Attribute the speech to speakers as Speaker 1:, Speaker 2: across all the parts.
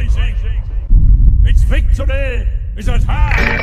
Speaker 1: rising. Its victory is at hand.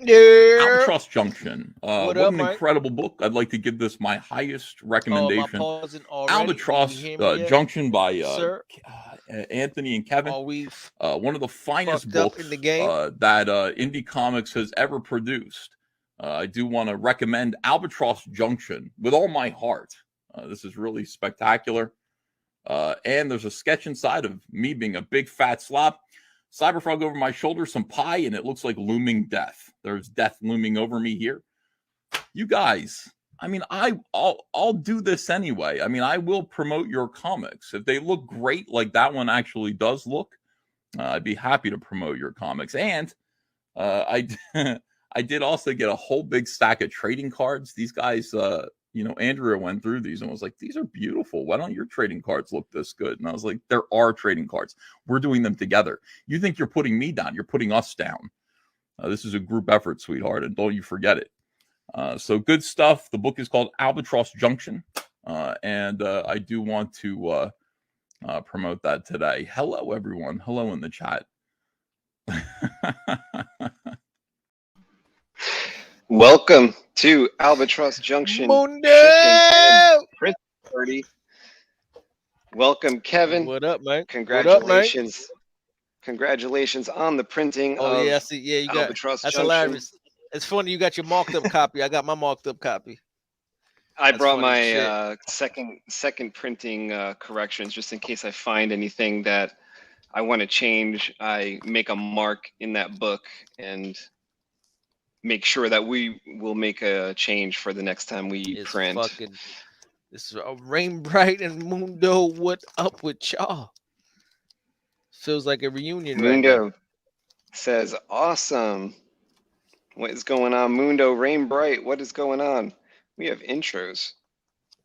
Speaker 2: ALBATROSS Junction. What an incredible book. I'd like to give this my highest recommendation. ALBATROSS Junction by Anthony and Kevin. One of the finest books that Indie Comics has ever produced. I do want to recommend ALBATROSS Junction with all my heart. This is really spectacular. And there's a sketch inside of me being a big fat slob. Cyberfrog over my shoulder, some pie, and it looks like looming death. There's death looming over me here. You guys, I mean, I'll do this anyway. I mean, I will promote your comics. If they look great like that one actually does look, I'd be happy to promote your comics. And I did also get a whole big stack of trading cards. These guys, Andrea went through these and was like, these are beautiful. Why don't your trading cards look this good? And I was like, there are trading cards. We're doing them together. You think you're putting me down. You're putting us down. This is a group effort, sweetheart, and don't you forget it. So good stuff. The book is called ALBATROSS Junction, and I do want to promote that today. Hello, everyone. Hello in the chat.
Speaker 3: Welcome to ALBATROSS Junction. Print Party. Welcome, Kevin.
Speaker 4: What up, man?
Speaker 3: Congratulations. What up, man? Congratulations on the printing of
Speaker 4: you got
Speaker 3: ALBATROSS
Speaker 4: that's
Speaker 3: Junction.
Speaker 4: Hilarious. It's funny you got your marked up copy. I got my marked up copy.
Speaker 3: I brought my second printing corrections just in case I find anything that I want to change. I make a mark in that book and make sure that we will make a change for the next time we print.
Speaker 4: This is a Rain Bright and Mundo. What up with y'all? Feels like a reunion.
Speaker 3: Mundo says, awesome. What is going on, Mundo? Rain Bright, what is going on? We have intros.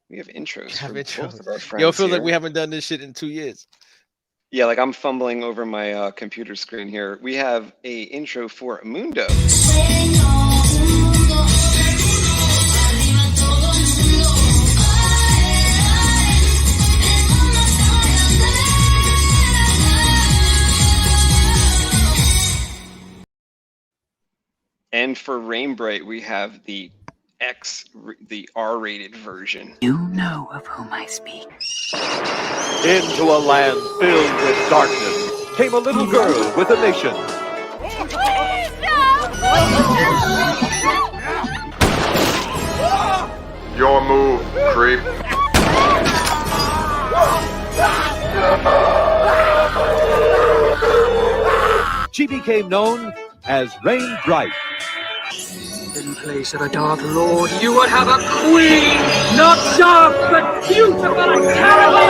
Speaker 3: We have intros for both of our friends.
Speaker 4: Yo, it feels like we haven't done this shit in 2 years.
Speaker 3: Yeah, like I'm fumbling over my computer screen here. We have a intro for Mundo. And for Rain Bright, we have the R-rated version.
Speaker 5: You know of whom I speak.
Speaker 6: Into a land filled with darkness came a little girl with a mission.
Speaker 5: Please, no!
Speaker 7: Your move, creep.
Speaker 6: She became known as Rain Bright.
Speaker 5: In place of a dark lord, you would have a queen, not dark, but beautiful and terrible.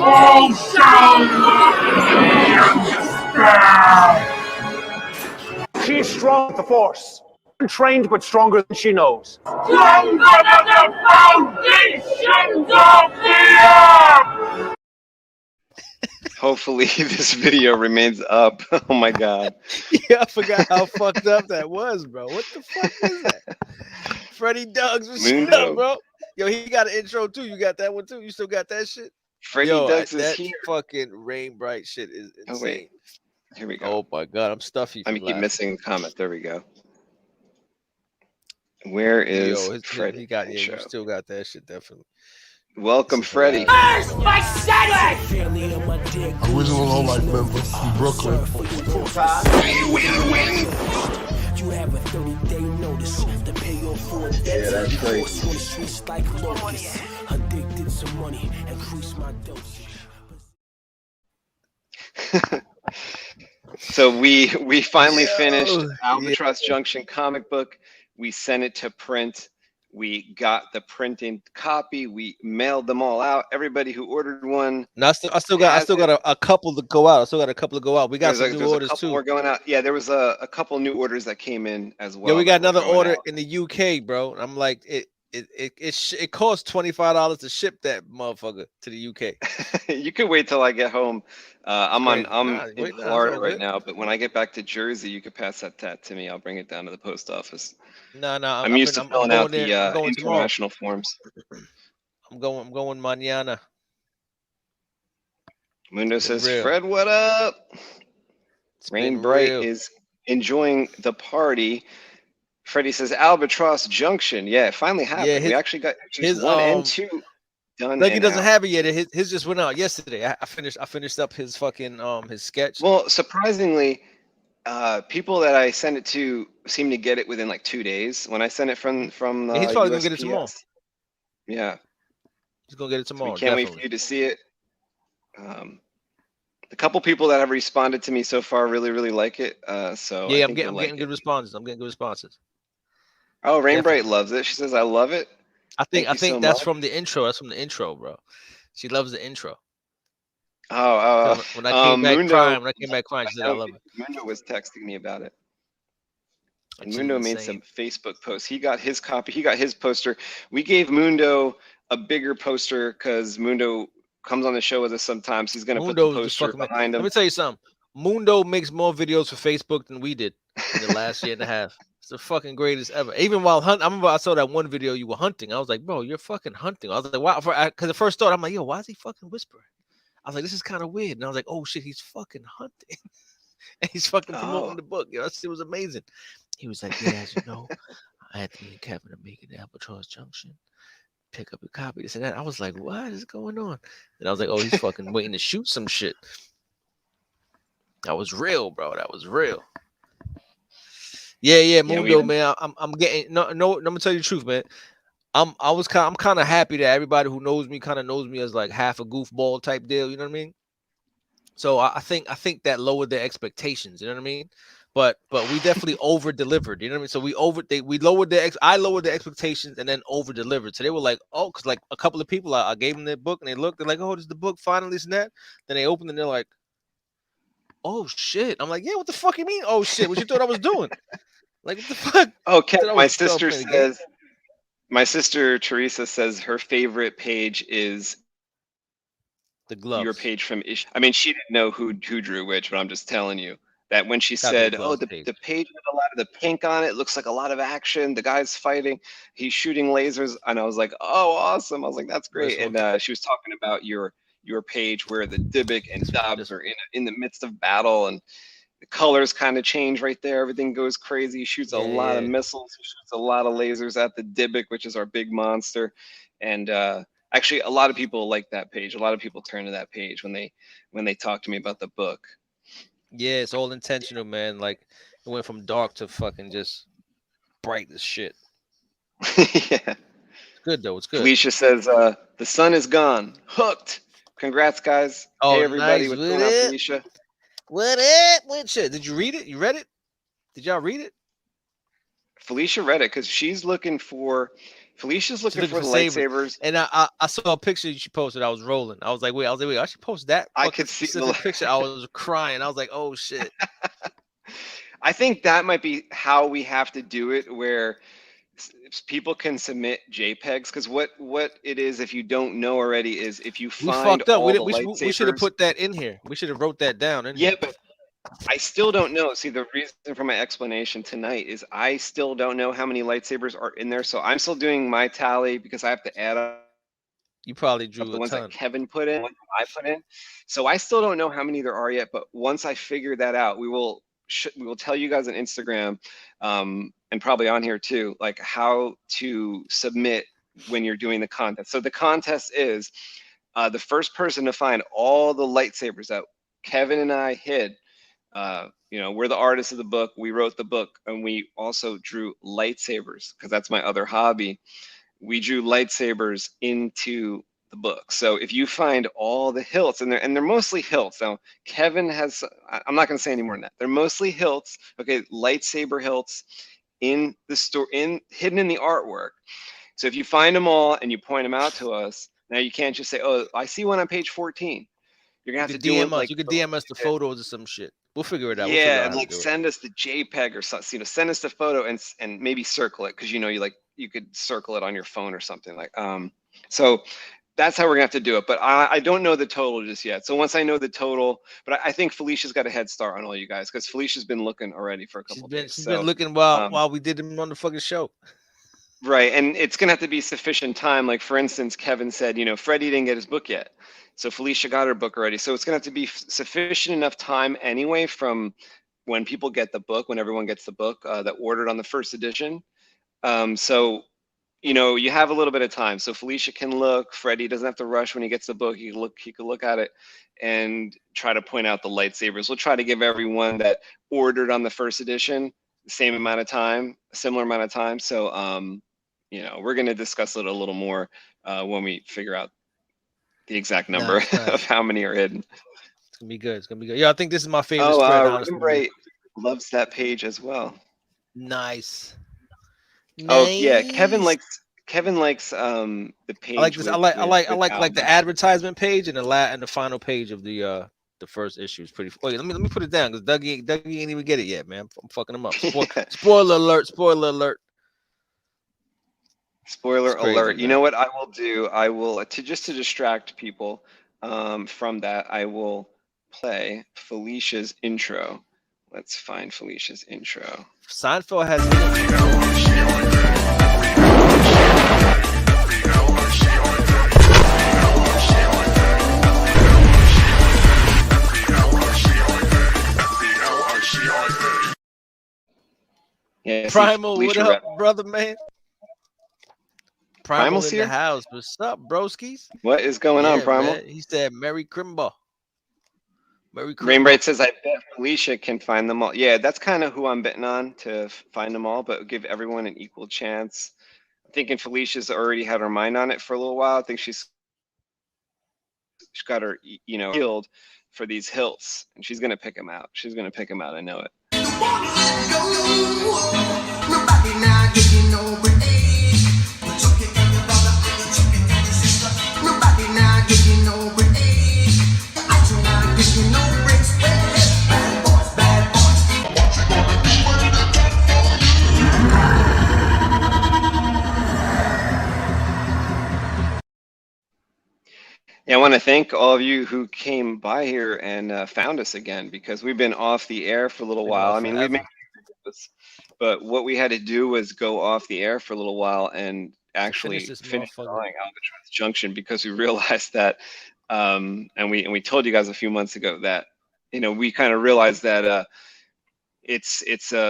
Speaker 5: All shall
Speaker 8: She's strong with the Force, trained but stronger than she knows.
Speaker 5: Stronger than the foundations of the earth!
Speaker 3: Hopefully this video remains up. Oh my god.
Speaker 4: Yeah, I forgot how fucked up that was, bro. What the fuck is that? Freddie Duggs, what's up, bro? Yo, he got an intro too. You got that one too? You still got that shit?
Speaker 3: Freddie Duggs is
Speaker 4: that
Speaker 3: here.
Speaker 4: Fucking Rain Bright shit is insane.
Speaker 3: Oh wait. Here we go.
Speaker 4: Oh my god, I'm stuffy.
Speaker 3: I keep missing the comment. There we go. Where is Freddie?
Speaker 4: He got, you still got that shit, definitely.
Speaker 3: Welcome, Freddie.
Speaker 5: Where's my sandwich?
Speaker 9: Original Low Life member from Brooklyn.
Speaker 10: You have a 30-day notice to pay your full debt.
Speaker 11: That's great.
Speaker 10: Addicted to money, increase my dose.
Speaker 3: So we finally finished Albatross Junction comic book. We sent it to print. We got the printed copy. We mailed them all out. Everybody who ordered one.
Speaker 4: No, I still got a couple to go out. We got some new orders too.
Speaker 3: We're going out. Yeah, there was a couple new orders that came in as well.
Speaker 4: Yeah, we got another order in the UK, bro. I'm like, it costs $25 to ship that motherfucker to the UK.
Speaker 3: You could wait till I get home. I'm in Florida right now, but when I get back to Jersey, you could pass that to me. I'll bring it down to the post office.
Speaker 4: No,
Speaker 3: I'm used to filling out the international forms.
Speaker 4: I'm going mañana.
Speaker 3: Mundo says, Fred, what up? Rain Bright is enjoying the party. Freddie says Albatross Junction. Yeah, it finally happened. Yeah, we actually got his 1 and 2 done.
Speaker 4: Like he doesn't have it yet. His just went out yesterday. I finished up his fucking his sketch.
Speaker 3: Well, surprisingly, people that I send it to seem to get it within like 2 days. When I send it from
Speaker 4: he's probably gonna get it tomorrow.
Speaker 3: Yeah,
Speaker 4: he's gonna get it tomorrow.
Speaker 3: We can't wait for you to see it. The couple people that have responded to me so far really like it. So
Speaker 4: yeah, I'm getting good responses.
Speaker 3: Oh, Rain Bright loves it. She says, "I love it."
Speaker 4: I think that's from the intro. That's from the intro, bro. She loves the intro.
Speaker 3: Oh.
Speaker 4: When I came back crying, she said, "I love it."
Speaker 3: Mundo was texting me about it. And Mundo made some Facebook posts. He got his copy. He got his poster. We gave Mundo a bigger poster because Mundo comes on the show with us sometimes. He's gonna put the poster behind him.
Speaker 4: Let me tell you something. Mundo makes more videos for Facebook than we did in the last year and a half. It's the fucking greatest ever. Even while hunting, I remember I saw that one video you were hunting. I was like, bro, you're fucking hunting. I was like, wow, because the first thought, I'm like, yo, why is he fucking whispering? I was like, this is kind of weird. And I was like, oh shit, he's fucking hunting. And he's fucking promoting the book. Yo, it was amazing. He was like, yeah, as you know, Anthony and Kevin are making the Albatross Junction. Pick up a copy, this and that. I was like, what is going on? And I was like, oh, he's fucking waiting to shoot some shit. That was real, bro. That was real. Yeah, Mundo, man. I'm getting no. I'm gonna tell you the truth, man. I'm kind of happy that everybody who knows me kind of knows me as like half a goofball type deal. You know what I mean? So I think that lowered their expectations. You know what I mean? But we definitely over delivered. You know what I mean? So we lowered I lowered the expectations and then over delivered. So they were like, oh, because like a couple of people I gave them their book and they looked, they're like, oh, this is the book finally, this and that. Then they opened and they're like, oh shit. I'm like, yeah, what the fuck you mean? Oh shit, what you thought I was doing? Like, what the fuck?
Speaker 3: Oh, my sister says, my sister Teresa says her favorite page is
Speaker 4: the gloves.
Speaker 3: Your page from issue. I mean, she didn't know who drew which, but I'm just telling you that when she said, oh, the page with a lot of the pink on it looks like a lot of action. The guy's fighting, he's shooting lasers. And I was like, oh, awesome. I was like, that's great. And she was talking about your page where the Dybbuk and Dobbs are in the midst of battle and the colors kind of change right there. Everything goes crazy. He shoots a lot of missiles. He shoots a lot of lasers at the Dybbuk, which is our big monster. And actually, a lot of people like that page. A lot of people turn to that page when they talk to me about the book.
Speaker 4: Yeah, it's all intentional, man. Like it went from dark to fucking just bright as shit.
Speaker 3: Yeah.
Speaker 4: It's good though. It's good.
Speaker 3: Felicia says the sun is gone. Hooked. Congrats, guys.
Speaker 4: Oh,
Speaker 3: hey everybody,
Speaker 4: nice.
Speaker 3: What's going on, Felicia?
Speaker 4: What it? What shit? Did you read it? You read it? Did y'all read it?
Speaker 3: Felicia read it because Felicia's looking for the lightsabers.
Speaker 4: And I saw a picture she posted. I was rolling. I was like, wait, I should post that.
Speaker 3: I could see the
Speaker 4: picture. I was crying. I was like, oh shit.
Speaker 3: I think that might be how we have to do it, where people can submit JPEGs, because what it is, if you don't know already, is if you
Speaker 4: We
Speaker 3: find
Speaker 4: fucked up.
Speaker 3: all the
Speaker 4: We should have
Speaker 3: lightsabers.
Speaker 4: put that in here. We should have wrote that down in
Speaker 3: Yeah,
Speaker 4: here.
Speaker 3: but I still don't know. See, the reason for my explanation tonight is I still don't know how many lightsabers are in there. So I'm still doing my tally because I have to add up
Speaker 4: You probably drew
Speaker 3: the
Speaker 4: a
Speaker 3: ones
Speaker 4: ton.
Speaker 3: that Kevin put in, I put in. So I still don't know how many there are yet. But once I figure that out, we will tell you guys on Instagram, and probably on here too, like how to submit when you're doing the contest. So the contest is the first person to find all the lightsabers that Kevin and I hid. You know, we're the artists of the book. We wrote the book, and we also drew lightsabers because that's my other hobby. We drew lightsabers into the book. So if you find all the hilts, and they're mostly hilts. Now, Kevin has, I'm not going to say any more than that. They're mostly hilts. Okay, lightsaber hilts in the store, hidden in the artwork. So if you find them all and you point them out to us, now you can't just say, "Oh, I see one on page 14." You're gonna have to
Speaker 4: DM
Speaker 3: do it
Speaker 4: us.
Speaker 3: like
Speaker 4: You could DM us the photos or some shit. We'll figure it out. We'll
Speaker 3: yeah,
Speaker 4: figure out
Speaker 3: like send us the JPEG or something. You know, send us the photo and maybe circle it, because you know you could circle it on your phone or something like. So that's how we're gonna have to do it. But I don't know the total just yet. So once I know the total, but I think Felicia's got a head start on all you guys, because Felicia's been looking already for a couple days.
Speaker 4: She's been looking while we did them on the fucking show.
Speaker 3: Right, and it's gonna have to be sufficient time. Like for instance, Kevin said, you know, Freddie didn't get his book yet, so Felicia got her book already. So it's gonna have to be sufficient enough time anyway from when people get the book, when everyone gets the book that ordered on the first edition. So you know, you have a little bit of time. So Felicia can look. Freddie doesn't have to rush when he gets the book. He could look at it and try to point out the lightsabers. We'll try to give everyone that ordered on the first edition the same amount of time, a similar amount of time. So you know, we're going to discuss it a little more when we figure out the exact number of how many are hidden.
Speaker 4: It's gonna be good. It's gonna be good. Yeah, I think this is my favorite spread.
Speaker 3: Honestly, loves that page as well.
Speaker 4: Nice.
Speaker 3: Oh yeah, Kevin likes the page.
Speaker 4: I like this. I like the advertisement page and the final page of the first issue is pretty. Wait, let me put it down because Dougie ain't even get it yet, man. I'm fucking him up. Spoiler alert! Spoiler alert!
Speaker 3: Spoiler alert! Man. You know what I will do? I will just to distract people from that. I will play Felicia's intro. Let's find Felicia's intro.
Speaker 4: Seinfeld has.
Speaker 3: Yeah,
Speaker 4: Primal, what up, brother, man?
Speaker 3: Primal's
Speaker 4: in
Speaker 3: here?
Speaker 4: The house. What's up, broskies?
Speaker 3: What is going on, Primal?
Speaker 4: Man. He said, "Merry Crimbo."
Speaker 3: Rainbright says, "I bet Felicia can find them all." Yeah, that's kind of who I'm betting on to find them all, but give everyone an equal chance. I'm thinking Felicia's already had her mind on it for a little while. I think she's got her, you know, healed for these hilts, and she's gonna pick them out. She's gonna pick them out. I know it. Yeah, I want to thank all of you who came by here and found us again, because we've been off the air for a little while. I mean, we made this, but what we had to do was go off the air for a little while and actually finish drawing Albatross Junction, because we realized that, and we told you guys a few months ago that, you know, we kind of realized that it's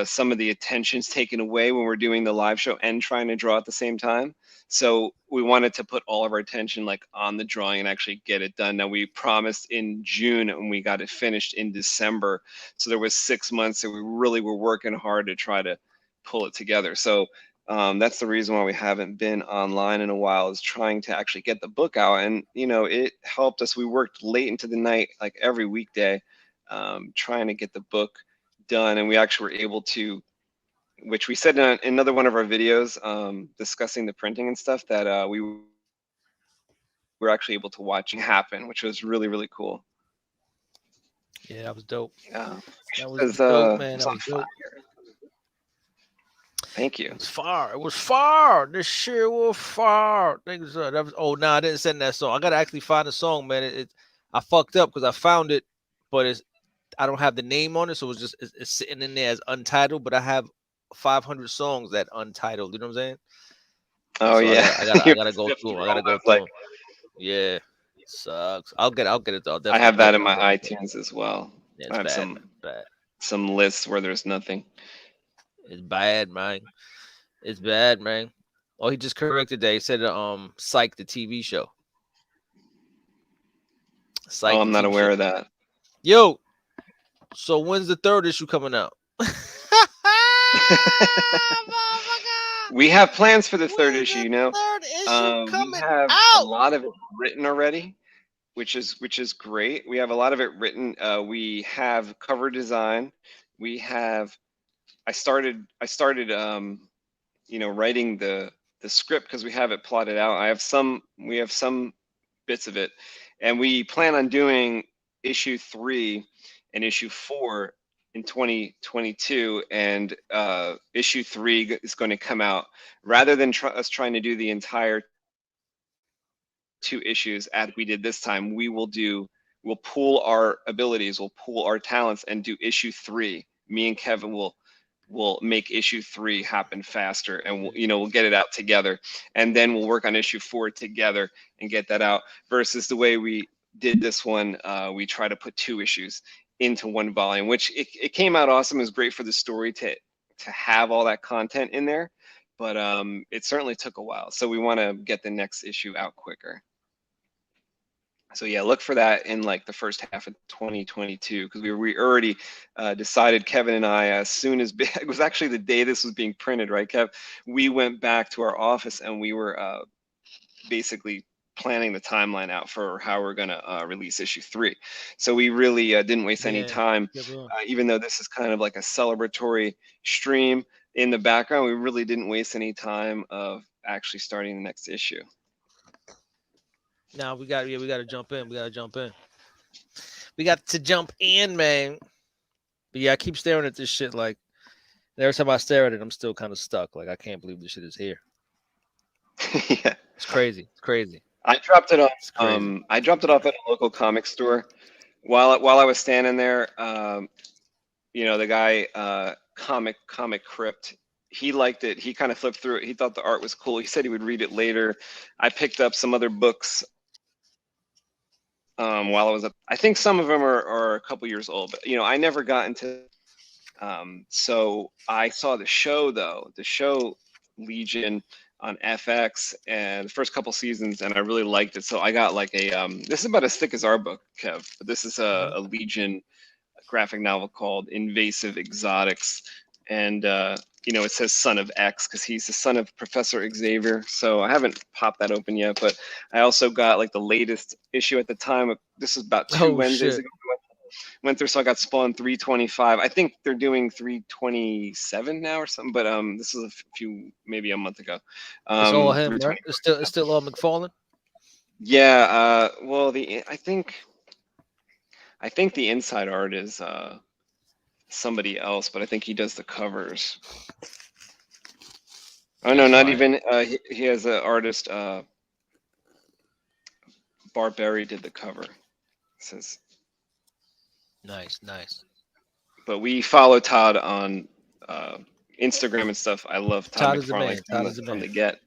Speaker 3: some of the attention's taken away when we're doing the live show and trying to draw at the same time. So we wanted to put all of our attention like on the drawing and actually get it done. Now we promised in June and we got it finished in December. So there was 6 months that we really were working hard to try to pull it together. So that's the reason why we haven't been online in a while, is trying to actually get the book out. And, you know, it helped us. We worked late into the night, like every weekday, trying to get the book done. And we actually were able to, which we said in another one of our videos discussing the printing and stuff, that we were actually able to watch it happen, which was really, really cool.
Speaker 4: Yeah, that was dope.
Speaker 3: Yeah,
Speaker 4: that was dope, man. That was dope.
Speaker 3: Thank you.
Speaker 4: It was far. It was far. This shit was far. Niggas, that was, oh, nah, I didn't send that song. I gotta actually find the song, man. I fucked up because I found it, but I don't have the name on it, so it's sitting in there as untitled. But I have 500 songs that untitled. You know what I'm saying?
Speaker 3: Oh
Speaker 4: so
Speaker 3: yeah,
Speaker 4: I gotta go through them. I gotta go through them. Yeah, sucks. I'll get it.
Speaker 3: I have that in my iTunes as well.
Speaker 4: Yeah,
Speaker 3: I have
Speaker 4: bad, bad.
Speaker 3: some lists where there's nothing.
Speaker 4: It's bad, man. It's bad, man. Oh, he just corrected that. He said, Psych, the TV show.
Speaker 3: Psych, oh, I'm not aware of that.
Speaker 4: Yo, so when's the 3rd issue coming out?
Speaker 3: We have plans for the 3rd issue, you know. We have a lot of it written already, which is great. We have a lot of it written. We have cover design. We have. I started you know, writing the script because we have it plotted out. We have some bits of it, and we plan on doing issue 3 and issue 4 in 2022, and issue 3 is going to come out rather than us trying to do the entire 2 issues as we did this time. We'll pool our abilities, we'll pool our talents, and do issue 3. Me and Kevin will make issue 3 happen faster, and we'll get it out together, and then we'll work on issue 4 together and get that out, versus the way we did this one. We try to put 2 issues into 1 volume, which it came out awesome. It was great for the story to have all that content in there, but it certainly took a while, so we want to get the next issue out quicker. So yeah, look for that in like the first half of 2022, because we already decided, Kevin and I, as soon as it was actually the day this was being printed, right, Kev? We went back to our office and we were basically planning the timeline out for how we're going to release issue 3. So we really didn't waste any time, even though this is kind of like a celebratory stream in the background. We really didn't waste any time of actually starting the next issue.
Speaker 4: Now we got to jump in. We got to jump in, man. But yeah, I keep staring at this shit. Like every time I stare at it, I'm still kind of stuck. Like I can't believe this shit is here.
Speaker 3: Yeah,
Speaker 4: it's crazy. It's crazy.
Speaker 3: I dropped it off. I dropped it off at a local comic store. While I was standing there, the guy, Comic Crypt, he liked it. He kind of flipped through it. He thought the art was cool. He said he would read it later. I picked up some other books while I was up. I think some of them are a couple years old, but I never got into. So I saw the show though, the show Legion on FX, and the first couple seasons, and I really liked it. So I got like a this is about as thick as our book, Kev, but this is a Legion graphic novel called Invasive Exotics, and it says Son of X because he's the son of Professor Xavier. So I haven't popped that open yet, but I also got like the latest issue at the time. This is about 2 Wednesdays ago. Went through, so I got Spawn 325. I think they're doing 327 now or something, but this is maybe a month ago.
Speaker 4: It's all him, right? It's still all McFarlane.
Speaker 3: Yeah. Well, I think the inside art is somebody else, but I think he does the covers. Oh no, not even. He has an artist. Barberry did the cover. It says.
Speaker 4: Nice.
Speaker 3: But we follow Todd on Instagram and stuff. I love Todd McFarlane.
Speaker 4: Todd is the man.
Speaker 3: From the get.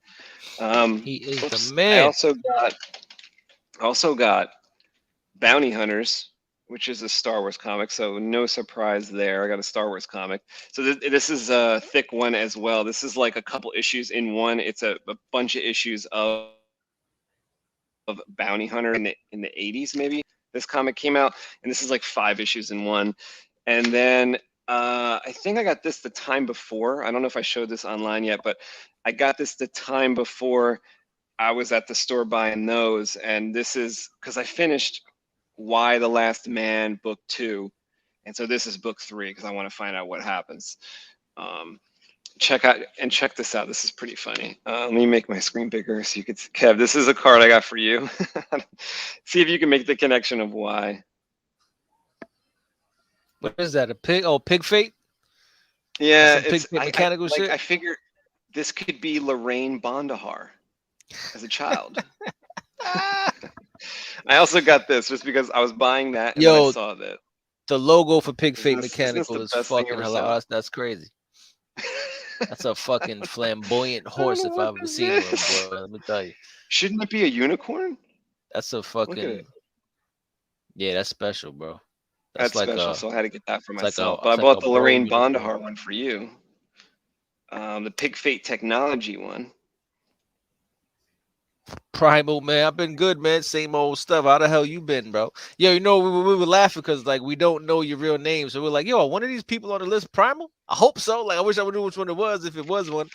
Speaker 4: He is the man.
Speaker 3: I also got Bounty Hunters, which is a Star Wars comic, so no surprise there. I got a Star Wars comic. So this is a thick one as well. This is like a couple issues in one. It's a bunch of issues of Bounty Hunter in the 80s maybe. This comic came out, and this is like 5 issues in one. And then I think I got this the time before. I don't know if I showed this online yet, but I got this the time before I was at the store buying those. And this is because I finished Why the Last Man book 2, and so this is book 3 because I want to find out what happens. Check this out. This is pretty funny. Let me make my screen bigger so you could see. Kev, this is a card I got for you. See if you can make the connection of why.
Speaker 4: What is that? A pig? Oh, Pig Fate?
Speaker 3: Yeah,
Speaker 4: Pig Fit mechanical shit.
Speaker 3: I figured this could be Lorraine Bondahar as a child. I also got this just because I was buying that and then I saw that.
Speaker 4: The logo for Pig Fate
Speaker 3: Isn't
Speaker 4: Mechanical
Speaker 3: this
Speaker 4: is
Speaker 3: the best thing
Speaker 4: fucking
Speaker 3: ever
Speaker 4: hilarious. That's crazy. That's a fucking flamboyant horse if I've ever seen one, bro. Let me tell you.
Speaker 3: Shouldn't it be a unicorn?
Speaker 4: That's a fucking. Yeah, that's special, bro.
Speaker 3: That's like special. So I had to get that for myself.
Speaker 4: Like
Speaker 3: but I bought the Lorraine Bondahar one for you. The Pig Fate Technology one.
Speaker 4: Primal, man. I've been good, man. Same old stuff. How the hell you been, bro? Yo, you know, we were laughing because like we don't know your real name. So we're like, yo, one of these people on the list Primal? I hope so. Like I wish I would know which one it was if it was one.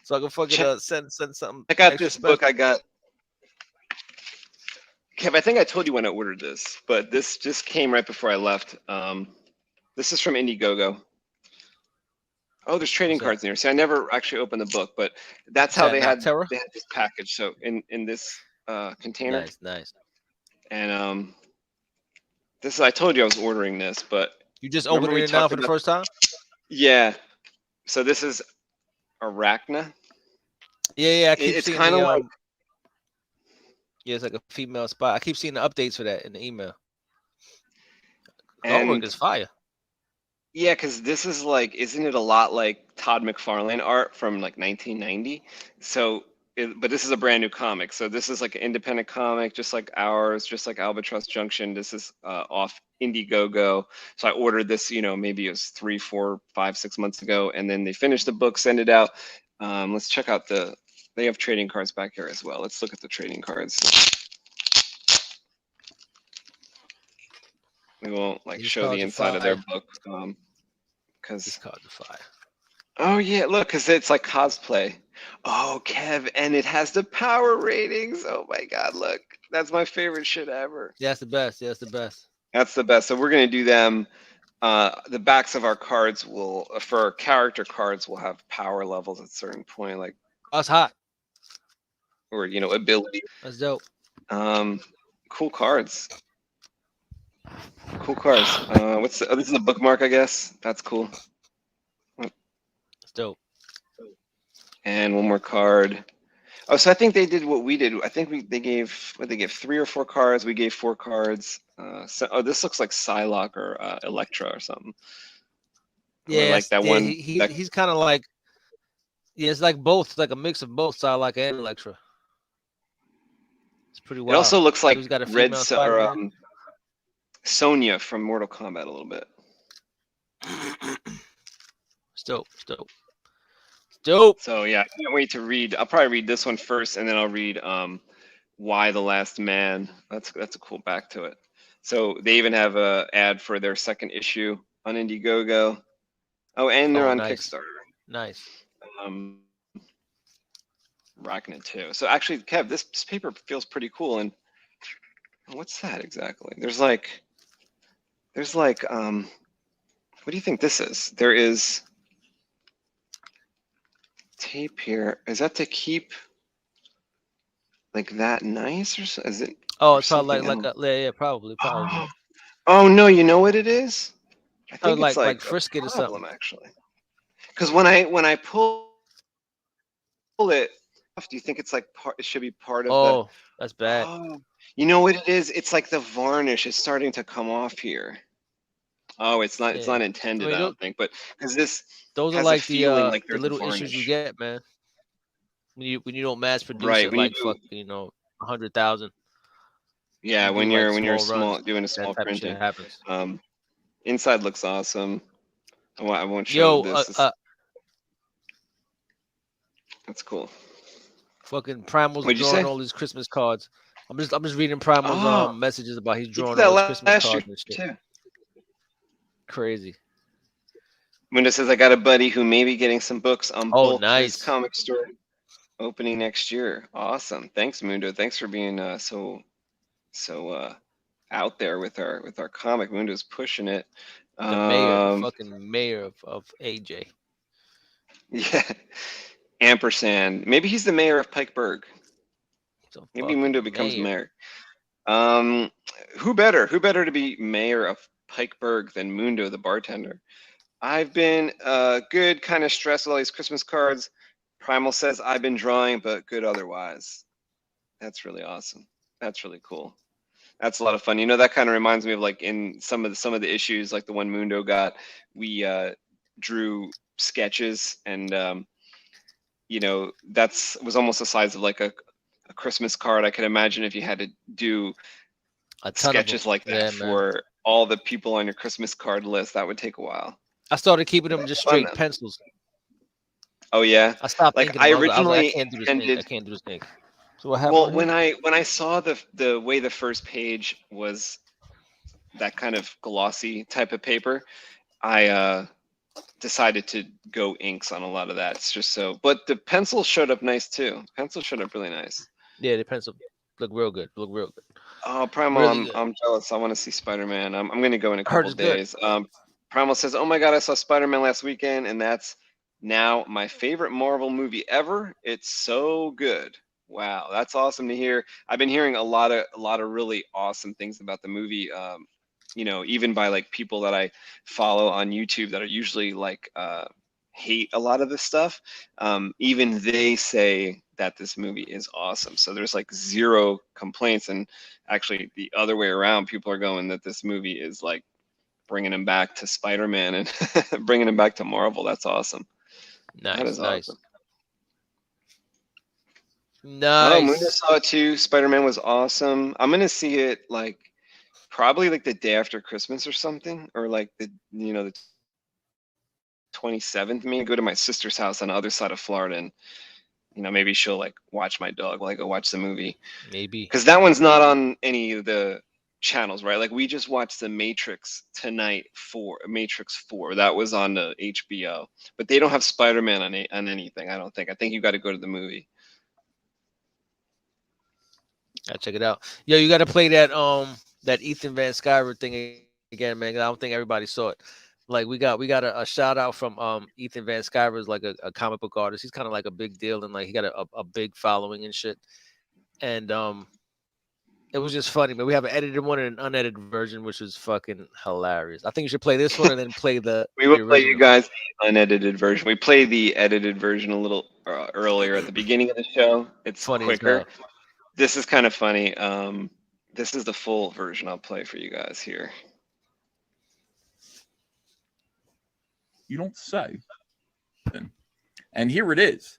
Speaker 4: So I can fucking send something.
Speaker 3: I got this book. I got Kev, I think I told you when I ordered this, but this just came right before I left. This is from Indiegogo. Oh, there's trading cards in here. See, I never actually opened the book, but that's how they had this package. So in this container.
Speaker 4: Nice.
Speaker 3: And this I told you I was ordering this, but
Speaker 4: you just opened it now for the first time?
Speaker 3: Yeah. So this is Arachna.
Speaker 4: Yeah. I keep seeing
Speaker 3: kind of like.
Speaker 4: Yeah, it's like a female spot. I keep seeing the updates for that in the email. Artwork is fire.
Speaker 3: Yeah, because this is like, isn't it a lot like Todd McFarlane art from like 1990? So, but this is a brand new comic. So this is like an independent comic, just like ours, just like Albatross Junction. This is off Indiegogo. So I ordered this, maybe it was 3, 4, 5, 6 months ago, and then they finished the book, send it out. Let's check out they have trading cards back here as well. Let's look at the trading cards. We won't show the inside of their book because oh yeah, look, because it's like cosplay. Oh, Kev, and it has the power ratings. Oh my God, look, that's my favorite shit ever.
Speaker 4: Yeah, that's the best.
Speaker 3: That's the best. So we're gonna do them. The backs of our cards will, for our character cards, will have power levels at a certain point, like
Speaker 4: that's hot.
Speaker 3: Or ability.
Speaker 4: That's dope.
Speaker 3: Cool cards. This is a bookmark, I guess. That's cool.
Speaker 4: That's dope.
Speaker 3: And one more card. Oh, so I think they did what we did. I think they gave 3 or 4 cards. We gave 4 cards. This looks like Psylocke or Elektra or something.
Speaker 4: Yeah,
Speaker 3: like that one.
Speaker 4: He's kind of like, yeah, it's like both. It's like a mix of both Psylocke and Elektra. It's pretty wild.
Speaker 3: It also looks like
Speaker 4: Red
Speaker 3: Sonya from Mortal Kombat a little bit.
Speaker 4: Dope.
Speaker 3: So yeah, I can't wait to read. I'll probably read this one first, and then I'll read Why the Last Man. That's a cool back to it. So they even have a ad for their second issue on Indiegogo. Oh, and they're on Kickstarter.
Speaker 4: Nice.
Speaker 3: Rocking it too. So actually, Kev, this paper feels pretty cool. And what's that exactly? There's like, what do you think this is? There is tape here. Is that to keep like that nice, or is it?
Speaker 4: Oh, it's probably yeah, probably.
Speaker 3: Oh no, you know what it is? I think it's
Speaker 4: like frisket or something.
Speaker 3: Actually, because when I pull it, do you think it's like it should be part of?
Speaker 4: Oh, that's bad.
Speaker 3: Oh, you know what it is? It's like the varnish is starting to come off here. Oh, it's not. Yeah. It's not intended. I don't think, but because
Speaker 4: those are like the little issues you get, man. When you don't mass produce
Speaker 3: right,
Speaker 4: it, like fucking 100,000.
Speaker 3: Yeah, when you're small, doing a small printing.
Speaker 4: Happens.
Speaker 3: Inside looks awesome. I won't show this. That's cool.
Speaker 4: Fucking Primal's drawing all these Christmas cards. I'm just reading Primal's messages about he's drawing all his Christmas cards and shit. Too. Crazy.
Speaker 3: Mundo says I got a buddy who may be getting some books on bulk
Speaker 4: nice.
Speaker 3: His comic store opening next year. Awesome. Thanks, Mundo. Thanks for being so out there with our comic. Mundo's pushing it.
Speaker 4: The fucking mayor of AJ.
Speaker 3: Yeah. Ampersand. Maybe he's the mayor of Pikeburg. Maybe Mundo becomes mayor. Who better to be mayor of Pikeburg than Mundo the bartender? I've been good, kind of stressed with all these Christmas cards. Primal says I've been drawing, but good otherwise. That's really awesome. That's really cool. That's a lot of fun. You know, that kind of reminds me of like in some of the issues, like the one Mundo got, we drew sketches, and you know, was almost the size of like a Christmas card. I could imagine if you had to do sketches like that for all the people on your Christmas card list, that would take a while.
Speaker 4: I started keeping them just straight pencils.
Speaker 3: Oh yeah.
Speaker 4: I stopped
Speaker 3: like
Speaker 4: thinking
Speaker 3: I
Speaker 4: about
Speaker 3: originally
Speaker 4: I can't do this ink. I can't do this ink. So what happened?
Speaker 3: Well, when I saw the way the first page was that kind of glossy type of paper, I decided to go inks on a lot of that. It's just so, but the pencils showed up nice too. Pencils showed up really nice.
Speaker 4: Yeah, the pencil look real good. Look real good.
Speaker 3: Oh, Primal, really I'm jealous. I want to see Spider-Man. I'm gonna go in a couple days. Primal says, "Oh my God, I saw Spider-Man last weekend, and that's now my favorite Marvel movie ever. It's so good." Wow, that's awesome to hear. I've been hearing a lot of really awesome things about the movie. You know, even by like people that I follow on YouTube that are usually like hate a lot of this stuff. Even they say that this movie is awesome. So there's like zero complaints, and actually the other way around, people are going that this movie is like bringing him back to Spider-Man and bringing him back to Marvel. That's awesome.
Speaker 4: Nice,
Speaker 3: that is
Speaker 4: nice.
Speaker 3: Awesome.
Speaker 4: Nice.
Speaker 3: Oh, Mundo saw it too. Spider-Man was awesome. I'm gonna see it like probably like the day after Christmas or something, or like the the 27th. Maybe go to my sister's house on the other side of Florida, and maybe she'll like watch my dog while I go watch the movie.
Speaker 4: Maybe
Speaker 3: because that one's not on any of the channels, right? Like we just watched the Matrix tonight for Matrix 4. That was on the HBO, but they don't have Spider-Man on anything. I don't think. I think you got to go to the movie.
Speaker 4: I'll check it out. Yo, you got to play that that Ethan Van Sciver thing again, man. I don't think everybody saw it. Like we got a shout out from Ethan Van Sciver, is like a comic book artist. He's kind of like a big deal, and like he got a big following and shit. And it was just funny, man. We have an edited one and an unedited version, which is fucking hilarious. I think you should play this one and then play the.
Speaker 3: We will play you guys the unedited version. We played the edited version a little earlier at the beginning of the show. It's funny, quicker. This is kind of funny. This is the full version. I'll play for you guys here.
Speaker 2: You don't say. And here it is.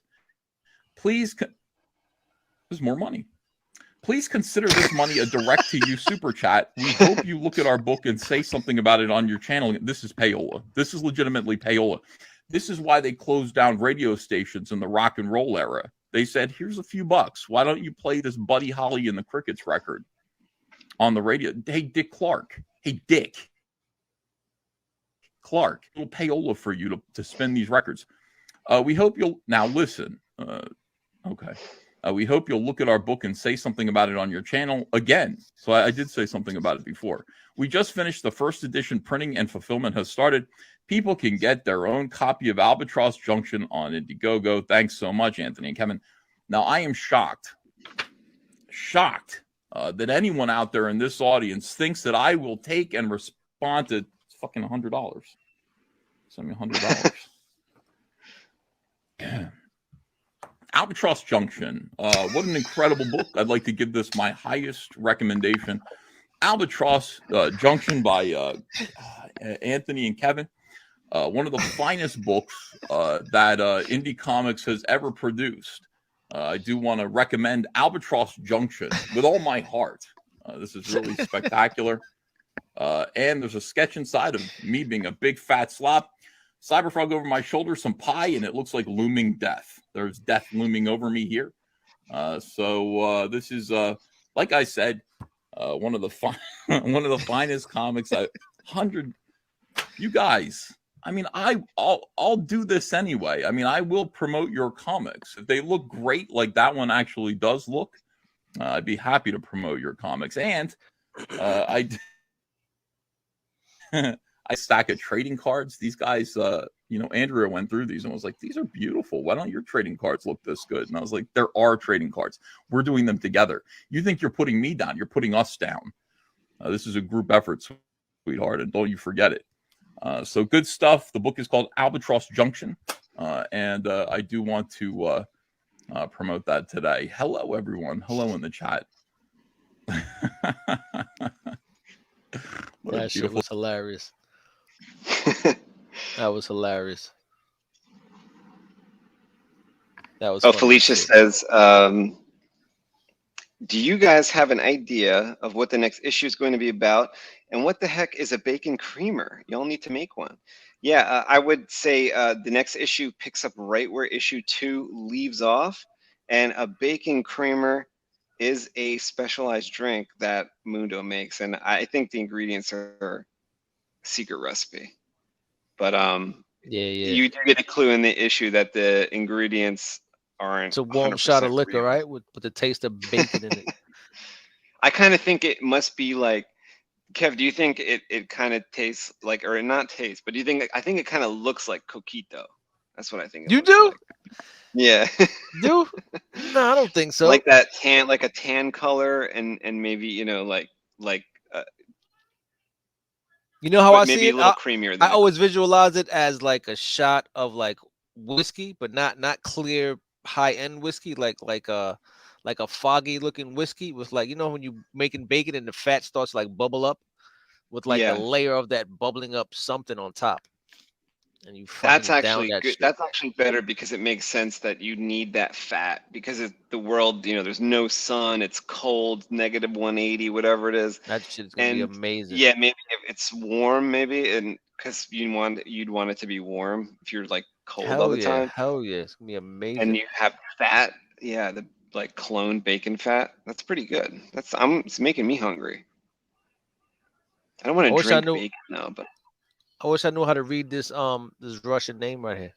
Speaker 2: Please, there's more money. Please consider this money a direct-to-you super chat. We hope you look at our book and say something about it on your channel. This is payola. This is legitimately payola. This is why they closed down radio stations in the rock and roll era. They said, here's a few bucks. Why don't you play this Buddy Holly and the Crickets record on the radio? Hey, Dick Clark. Hey, Dick Clark. It'll payola for you to spin these records. We hope you'll... Now, listen. Okay. We hope you'll look at our book and say something about it on your channel again. So I did say something about it before. We just finished the first edition. Printing and fulfillment has started. People can get their own copy of Albatross Junction on Indiegogo. Thanks so much, Anthony and Kevin. Now, I am shocked that anyone out there in this audience thinks that I will take and respond to fucking $100. Send me $100. Albatross Junction. What an incredible book. I'd like to give this my highest recommendation. Albatross Junction by Anthony and Kevin. One of the finest books that Indie Comics has ever produced. I do want to recommend Albatross Junction with all my heart. This is really spectacular. And there's a sketch inside of me being a big fat slop. Cyberfrog over my shoulder, some pie, and it looks like looming death. There's death looming over me here. So this is, like I said, one of the finest comics. 100. You guys. I mean, I'll do this anyway. I mean, I will promote your comics if they look great, like that one actually does look. I'd be happy to promote your comics, and I stack of trading cards. These guys, Andrea went through these and was like, "These are beautiful. Why don't your trading cards look this good?" And I was like, "There are trading cards. We're doing them together. You think you're putting me down? You're putting us down. This is a group effort, sweetheart, and don't you forget it." So good stuff. The book is called Albatross Junction, and I do want to promote that today. Hello, everyone. Hello in the chat.
Speaker 4: That shit was hilarious. That was hilarious. That was.
Speaker 3: Oh, Felicia says, do you guys have an idea of what the next issue is going to be about? And what the heck is a bacon creamer? Y'all need to make one. Yeah, I would say the next issue picks up right where issue 2 leaves off. And a bacon creamer is a specialized drink that Mundo makes. And I think the ingredients are secret recipe. But
Speaker 4: yeah,
Speaker 3: you do get a clue in the issue that the ingredients aren't.
Speaker 4: It's a warm shot of liquor,
Speaker 3: real.
Speaker 4: right? With the taste of bacon in it.
Speaker 3: I kind of think it must be like, Kev, do you think it kind of tastes like, or not taste, but do you think, I think it kind of looks like coquito. That's what I think.
Speaker 4: You do?
Speaker 3: Like. Yeah.
Speaker 4: Do? No, I don't think so.
Speaker 3: Like that tan, like a tan color, and maybe, you know, like
Speaker 4: you know how I
Speaker 3: maybe
Speaker 4: see it?
Speaker 3: a little creamier.
Speaker 4: I always visualize it as like a shot of like whiskey, but not clear high end whiskey, like a foggy looking whiskey with, like, you know, when you making bacon and the fat starts like bubble up with like a layer of that bubbling up something on top. And you
Speaker 3: that's actually
Speaker 4: down that
Speaker 3: good.
Speaker 4: shit.
Speaker 3: That's actually better because it makes sense that you need that fat because the world, you know, there's no sun, it's cold, -180, whatever it is.
Speaker 4: That shit's gonna be amazing.
Speaker 3: Yeah, maybe if it's warm, maybe, and because you'd want it to be warm if you're like cold all the time.
Speaker 4: Hell yeah, it's gonna be amazing.
Speaker 3: And you have fat, yeah, the like clone bacon fat. That's pretty good. It's making me hungry. I don't want to drink bacon now, but
Speaker 4: I wish I knew how to read this this Russian name right here.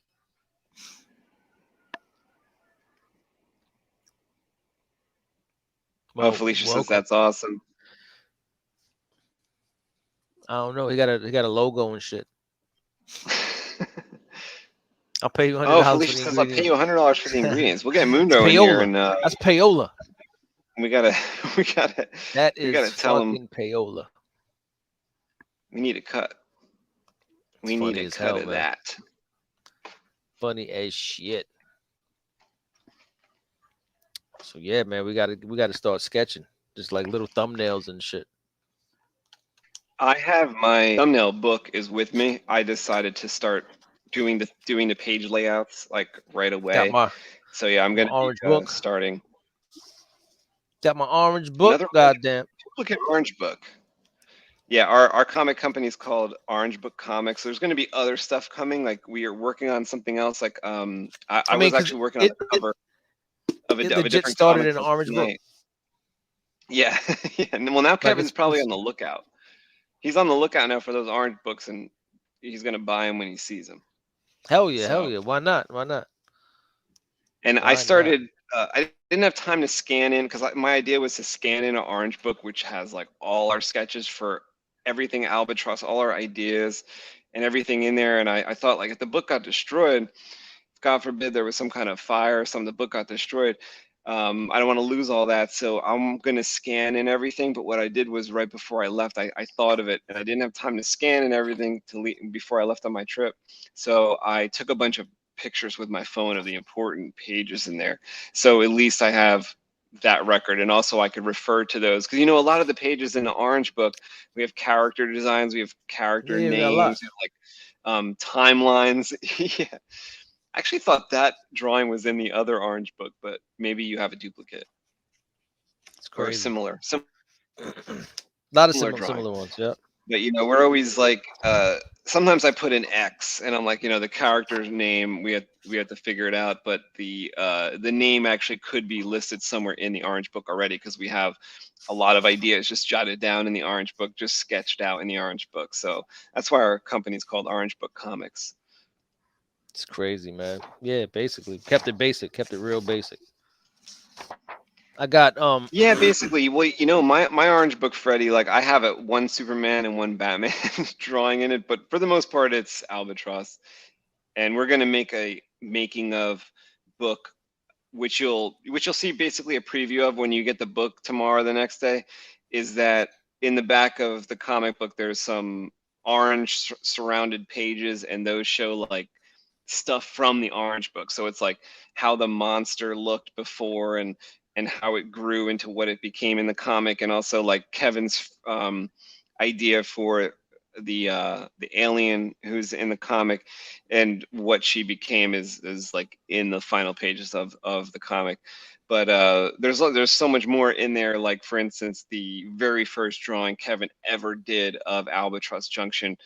Speaker 3: Well, Felicia says that's awesome.
Speaker 4: I don't know. He got a logo and shit. I'll pay you $100.
Speaker 3: Oh, Felicia says I'll pay you $100 for the ingredients. We'll get Mundo in here, and
Speaker 4: that's payola.
Speaker 3: We gotta.
Speaker 4: That is
Speaker 3: tell him
Speaker 4: payola.
Speaker 3: We need a cut. We need a cut of that.
Speaker 4: Funny as shit. So yeah, man, we gotta start sketching, just like little thumbnails and shit.
Speaker 3: I have my thumbnail book is with me. I decided to start doing the page layouts like right away. So yeah, I'm gonna be starting.
Speaker 4: Got my orange book. Goddamn.
Speaker 3: Look at orange book. Yeah, our comic company is called Orange Book Comics. There's going to be other stuff coming. Like we are working on something else. Like I was actually working on the cover of a different
Speaker 4: started in Orange Book.
Speaker 3: Yeah, yeah. And well, now Kevin's probably on the lookout. He's on the lookout now for those orange books, and he's going to buy them when he sees them.
Speaker 4: Hell yeah, hell yeah. Why not? Why not?
Speaker 3: And I started. I didn't have time to scan in because my idea was to scan in an orange book, which has like all our sketches for everything Albatross, all our ideas and everything in there. And I thought, like, if the book got destroyed, God forbid there was some kind of fire or something, the book got destroyed. I don't want to lose all that. So I'm going to scan in everything. But what I did was right before I left, I thought of it and I didn't have time to scan in everything before I left on my trip. So I took a bunch of pictures with my phone of the important pages in there. So at least I have that record, and also I could refer to those because, you know, a lot of the pages in the orange book, we have character designs, we have character names, we have like timelines. Yeah, I actually thought that drawing was in the other orange book, but maybe you have a duplicate.
Speaker 4: It's crazy.
Speaker 3: Or similar.
Speaker 4: A lot of similar ones. Yeah.
Speaker 3: But, you know, we're always like, sometimes I put an X and I'm like, you know, the character's name, we have to figure it out. But the name actually could be listed somewhere in the orange book already because we have a lot of ideas just jotted down in the orange book, just sketched out in the orange book. So that's why our company's called Orange Book Comics.
Speaker 4: It's crazy, man. Yeah, basically kept it basic, kept it real basic. I got
Speaker 3: yeah, basically. Well, you know, my orange book, Freddy, like I have one Superman and one Batman drawing in it, but for the most part it's Albatross. And we're gonna make a making of book, which you'll see basically a preview of when you get the book tomorrow or the next day, is that in the back of the comic book there's some orange surrounded pages, and those show like stuff from the Orange Book. So it's like how the monster looked before and how it grew into what it became in the comic, and also like Kevin's idea for the alien who's in the comic and what she became is like in the final pages of the comic. But there's so much more in there. Like, for instance, the very first drawing Kevin ever did of Albatross Junction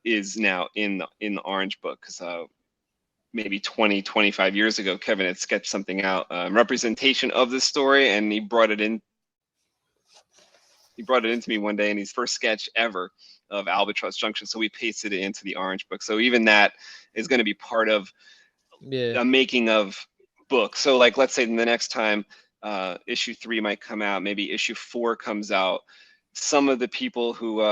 Speaker 3: is now in the Orange Book, because maybe 25 years ago, Kevin had sketched something out, representation of the story, and he brought it into me one day in his first sketch ever of Albatross Junction. So we pasted it into the Orange Book. So even that is going to be part of a making of book. So like, let's say the next time issue 3 might come out, maybe issue 4 comes out, some of the people who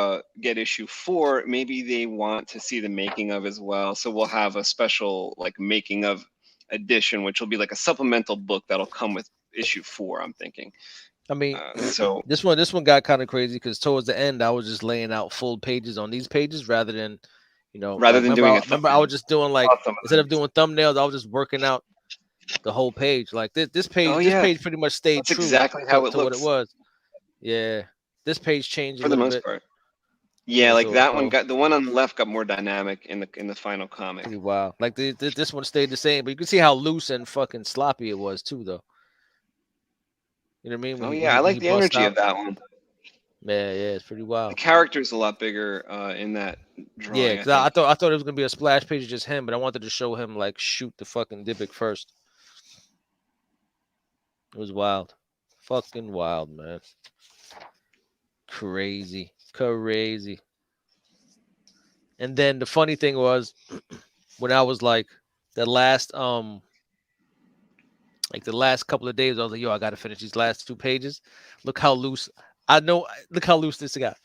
Speaker 3: get issue 4, maybe they want to see the making of as well. So we'll have a special like making of edition, which will be like a supplemental book that'll come with issue 4, I'm thinking.
Speaker 4: I mean,
Speaker 3: so
Speaker 4: this one got kind of crazy because towards the end I was just laying out full pages on these pages rather than, you know,
Speaker 3: rather
Speaker 4: like,
Speaker 3: than doing it.
Speaker 4: Remember, I was just doing like, instead of doing thumbnails, I was just working out the whole page. Like this page, this page pretty much stayed true
Speaker 3: exactly how it
Speaker 4: to what it was. Yeah, this page changed
Speaker 3: for the most part. Yeah, like that one got, the one on the left got more dynamic in the final comic.
Speaker 4: Pretty wild. Like this one stayed the same, but you can see how loose and fucking sloppy it was too, though. You know what I mean?
Speaker 3: Oh yeah, I like the energy of that one.
Speaker 4: Yeah, it's pretty wild.
Speaker 3: The character's a lot bigger in that drawing.
Speaker 4: Yeah, because I thought it was gonna be a splash page of just him, but I wanted to show him like shoot the fucking Dybbuk first. It was wild, fucking wild, man. Crazy. And then the funny thing was, when I was like the last couple of days, I was like, yo, I gotta finish these last 2 pages. Look how loose. Look how loose this got.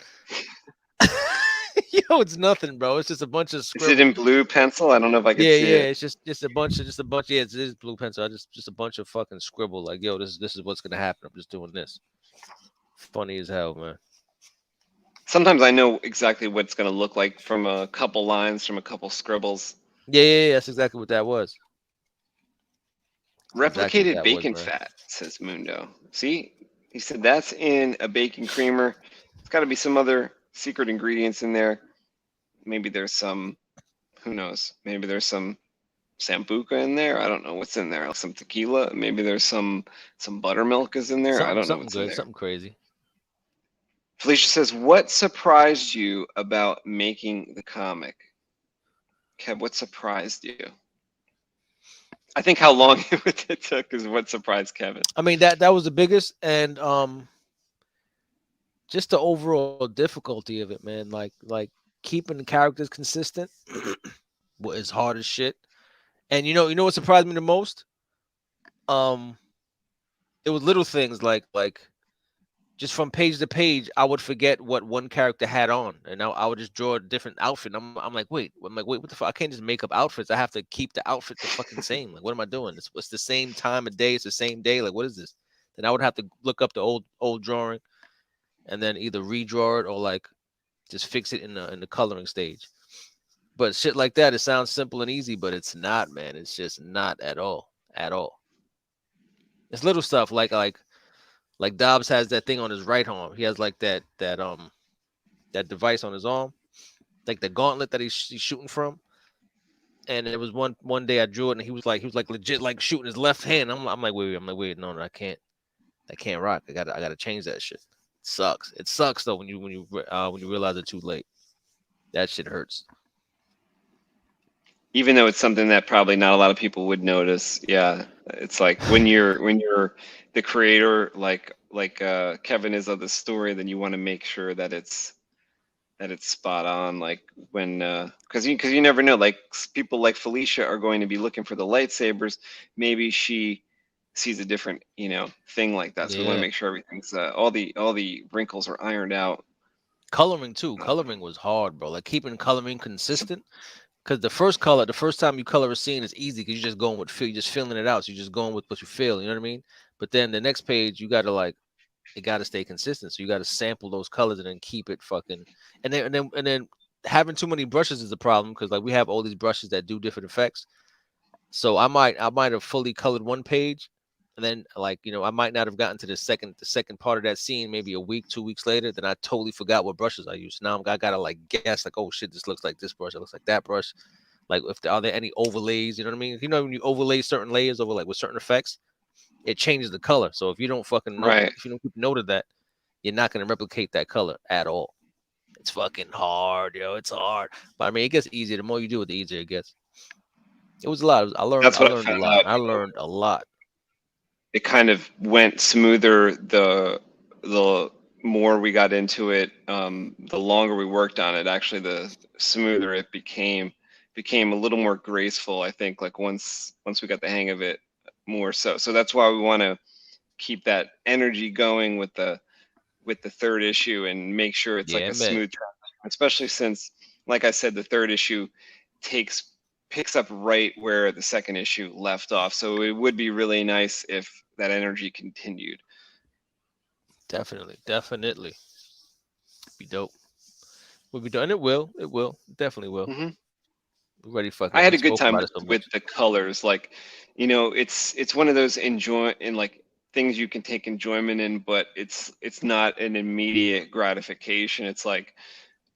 Speaker 4: Yo, it's nothing, bro. It's just a bunch of scribble.
Speaker 3: Is it in blue pencil? I don't know if I can see it.
Speaker 4: Yeah, it's just a bunch. Yeah, it is blue pencil. I just a bunch of fucking scribble. Like, yo, this is what's gonna happen. I'm just doing this. Funny as hell, man.
Speaker 3: Sometimes I know exactly what it's gonna look like from a couple lines, from a couple scribbles.
Speaker 4: Yeah, that's exactly what that was.
Speaker 3: Replicated bacon fat, says Mundo. See, he said that's in a bacon creamer. It's got to be some other secret ingredients in there. Maybe there's some, who knows? Maybe there's some sambuca in there. I don't know what's in there. Some tequila. Maybe there's some buttermilk is in there. I don't know what's in there.
Speaker 4: Something crazy.
Speaker 3: Felicia says, what surprised you about making the comic? Kev, what surprised you? I think how long it took is what surprised Kevin.
Speaker 4: I mean, that was the biggest, and just the overall difficulty of it, man. Like keeping the characters consistent is hard as shit. And you know what surprised me the most? It was little things like just from page to page, I would forget what one character had on, and I would just draw a different outfit. I'm like, wait, what the fuck? I can't just make up outfits. I have to keep the outfit the fucking same. Like, what am I doing? It's the same time of day. It's the same day. Like, what is this? Then I would have to look up the old drawing, and then either redraw it or like just fix it in the coloring stage. But shit like that, it sounds simple and easy, but it's not, man. It's just not at all. It's little stuff like Dobbs has that thing on his right arm. He has like that device on his arm, like the gauntlet that he's shooting from. And it was one day I drew it, and he was like legit like shooting his left hand. I'm like, wait, no, I can't rock. I gotta change that shit. It sucks though when you realize it's too late. That shit hurts.
Speaker 3: Even though it's something that probably not a lot of people would notice. Yeah, it's like when you're the creator, like Kevin is of the story, then you want to make sure that it's spot on. Like when because you never know. Like people like Felicia are going to be looking for the lightsabers. Maybe she sees a different thing like that. So we want to make sure everything's all the wrinkles are ironed out.
Speaker 4: Coloring too. Coloring was hard, bro. Like keeping coloring consistent. Because the first time you color a scene is easy because you're just going with feel, you're just feeling it out. So you're just going with what you feel, you know what I mean? But then the next page, you gotta it gotta stay consistent. So you gotta sample those colors and then keep it fucking and then having too many brushes is a problem because like we have all these brushes that do different effects. So I might have fully colored one page, and then like I might not have gotten to the second part of that scene maybe a week, 2 weeks later. Then I totally forgot what brushes I used. Now I gotta like guess like, oh shit, this looks like this brush, it looks like that brush. Like are there any overlays? You know what I mean? When you overlay certain layers over like with certain effects, it changes the color. So if you don't fucking know, if you don't keep note of that, you're not gonna replicate that color at all. It's fucking hard, yo. It's hard. But I mean, it gets easier. The more you do it, the easier it gets. It was a lot. I learned a lot. I learned a lot.
Speaker 3: It kind of went smoother the more we got into it, the longer we worked on it. Actually, the smoother it became a little more graceful. I think like once we got the hang of it more. So that's why we want to keep that energy going with the third issue and make sure it's like a smooth transition, especially since, like I said, the third issue picks up right where the second issue left off. So it would be really nice if that energy continued.
Speaker 4: Definitely. Be dope. We'll be done. It will. Definitely will.
Speaker 3: Mm-hmm.
Speaker 4: We're ready.
Speaker 3: I had a good time with the colors. Like, it's one of those things you can take enjoyment in, but it's not an immediate gratification. It's like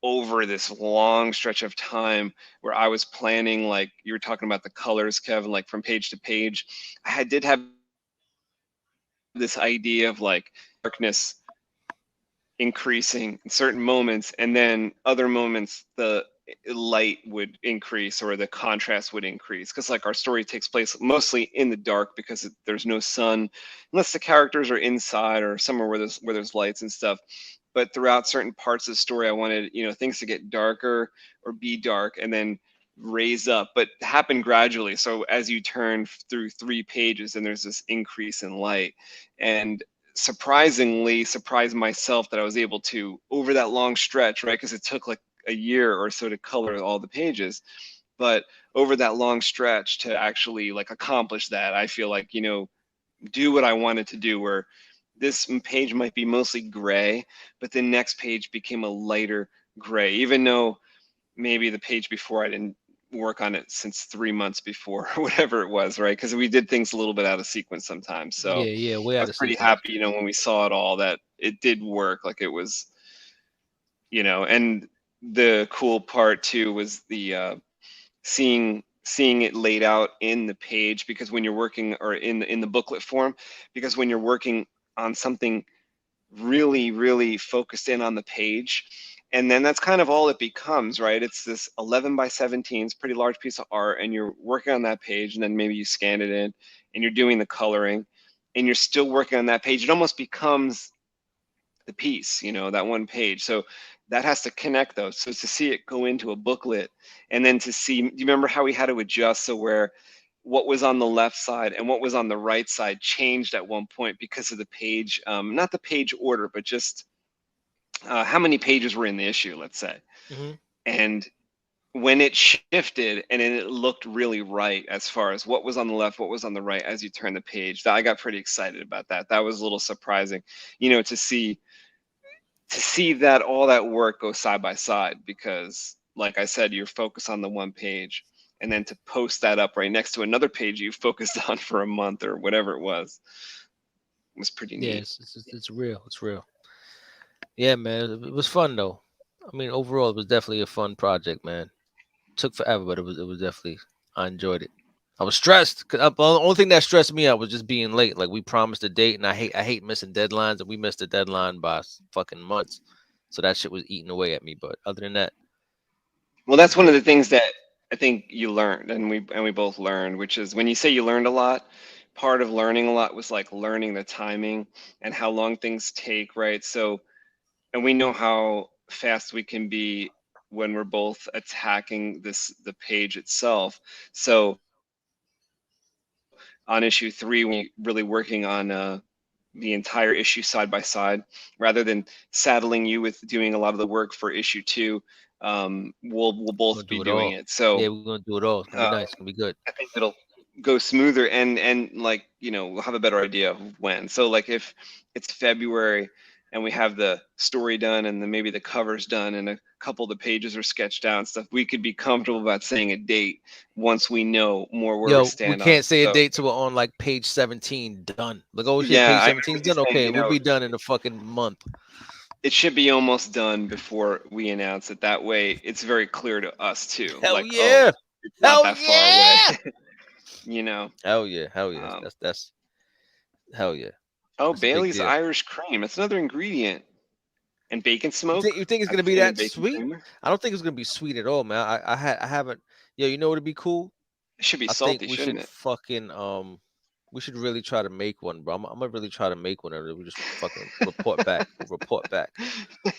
Speaker 3: over this long stretch of time where I was planning, like you were talking about the colors, Kevin, like from page to page. I did have this idea of like darkness increasing in certain moments, and then other moments the light would increase or the contrast would increase, because like our story takes place mostly in the dark because there's no sun unless the characters are inside or somewhere where there's lights and stuff. But throughout certain parts of the story, I wanted things to get darker or be dark and then raise up, but happen gradually. So as you turn through 3 pages, and there's this increase in light, and surprisingly surprised myself that I was able to, over that long stretch, right? Because it took like a year or so to color all the pages, but over that long stretch to actually like accomplish that, I feel like do what I wanted to do, where this page might be mostly gray, but the next page became a lighter gray, even though maybe the page before I didn't work on it since 3 months before or whatever it was, right? Because we did things a little bit out of sequence sometimes. So
Speaker 4: yeah, way out
Speaker 3: I was pretty happy, when we saw it all, that it did work. Like it was, and the cool part too was the seeing it laid out in the page, because when you're working, or in the booklet form, because when you're working on something really, really focused in on the page, and then that's kind of all it becomes, right? It's this 11 by 17, it's a pretty large piece of art, and you're working on that page, and then maybe you scan it in, and you're doing the coloring, and you're still working on that page. It almost becomes the piece, that one page. So that has to connect those. So to see it go into a booklet, and then to see, do you remember how we had to adjust so where what was on the left side and what was on the right side changed at one point because of the page, not the page order, but just how many pages were in the issue, let's say.
Speaker 4: Mm-hmm.
Speaker 3: And when it shifted and it looked really right as far as what was on the left, what was on the right as you turn the page, I got pretty excited about that. That was a little surprising, to see that all that work go side by side, because like I said, you're focused on the one page, and then to post that up right next to another page you focused on for a month or whatever it was pretty neat.
Speaker 4: Yeah, it's real. It's real. Yeah, man, it was fun though. I mean, overall, it was definitely a fun project, man. It took forever, but it was definitely, I enjoyed it. I was stressed. The only thing that stressed me out was just being late. Like we promised a date, and I hate missing deadlines, and we missed the deadline by fucking months. So that shit was eating away at me. But other than that,
Speaker 3: well, that's one of the things that I think you learned, and we both learned, which is when you say you learned a lot, part of learning a lot was like learning the timing and how long things take, right? So, and we know how fast we can be when we're both attacking the page itself. So on issue 3, we're really working on the entire issue side by side, rather than saddling you with doing a lot of the work for issue 2. We'll both be doing it. So
Speaker 4: yeah, we're gonna do it all. It's gonna be nice. It's gonna be good.
Speaker 3: I think it'll go smoother, and like we'll have a better idea of when. So like if it's February, and we have the story done, and then maybe the cover's done, and a couple of the pages are sketched out and stuff, we could be comfortable about saying a date once we know more where we stand.
Speaker 4: We can't say a date till we're on like page 17 done. Like, oh shit,
Speaker 3: yeah,
Speaker 4: page 17 is done. Okay, we'll be done in a fucking month.
Speaker 3: It should be almost done before we announce it. That way, it's very clear to us too.
Speaker 4: Hell
Speaker 3: like,
Speaker 4: yeah!
Speaker 3: Oh, it's not
Speaker 4: Hell
Speaker 3: that
Speaker 4: yeah!
Speaker 3: far away. You know.
Speaker 4: Hell yeah! Hell yeah! That's hell yeah.
Speaker 3: Oh, Bailey's Irish cream. It's another ingredient. And bacon smoke.
Speaker 4: You think it's gonna be that sweet? Creamer? I don't think it's gonna be sweet at all, man. I haven't. Yo, you know what would be cool?
Speaker 3: It should be salty.
Speaker 4: I think we should fucking we should really try to make one, bro. I'm gonna really try to make one, and we just fucking report back. Report back.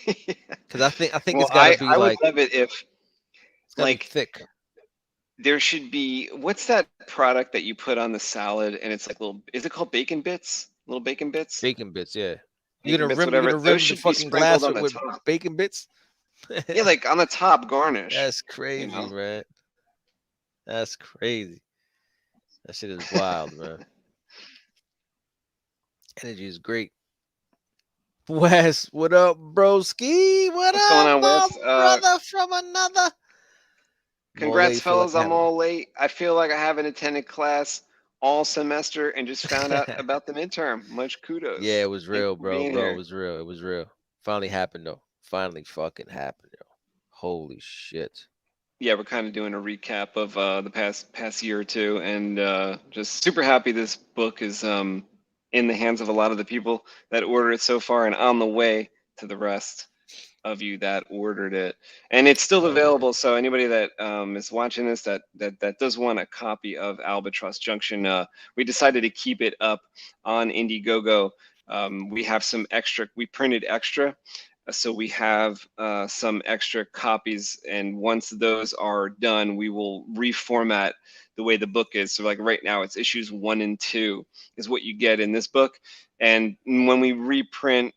Speaker 4: Because I think it's gotta be like. I would
Speaker 3: love it if
Speaker 4: it's like thick.
Speaker 3: There should be, what's that product that you put on the salad and it's like little, is it called bacon bits? Little bacon bits?
Speaker 4: Bacon bits, yeah. You're gonna rim the fucking glass with bacon bits?
Speaker 3: Yeah, like on the top garnish.
Speaker 4: That's crazy, man. That's crazy. That shit is wild, man. Energy is great. Wes, what up, broski? What's up, going on, Wes? Brother from another.
Speaker 3: Congrats, fellas. I'm all late. I feel like I haven't attended class all semester and just found out about the midterm. Much kudos.
Speaker 4: Yeah, it was real, bro. It was real. It was real. Finally happened, though. Finally fucking happened, yo. Holy shit.
Speaker 3: Yeah, we're kind of doing a recap of the past year or two, and just super happy this book is in the hands of a lot of the people that ordered it so far and on the way to the rest of you that ordered it, and it's still available. So anybody that is watching this that does want a copy of Albatross Junction, we decided to keep it up on Indiegogo. We have some extra, we printed extra, so we have some extra copies, and once those are done, we will reformat the way the book is. So like right now it's issues 1 and 2 is what you get in this book, and when we reprint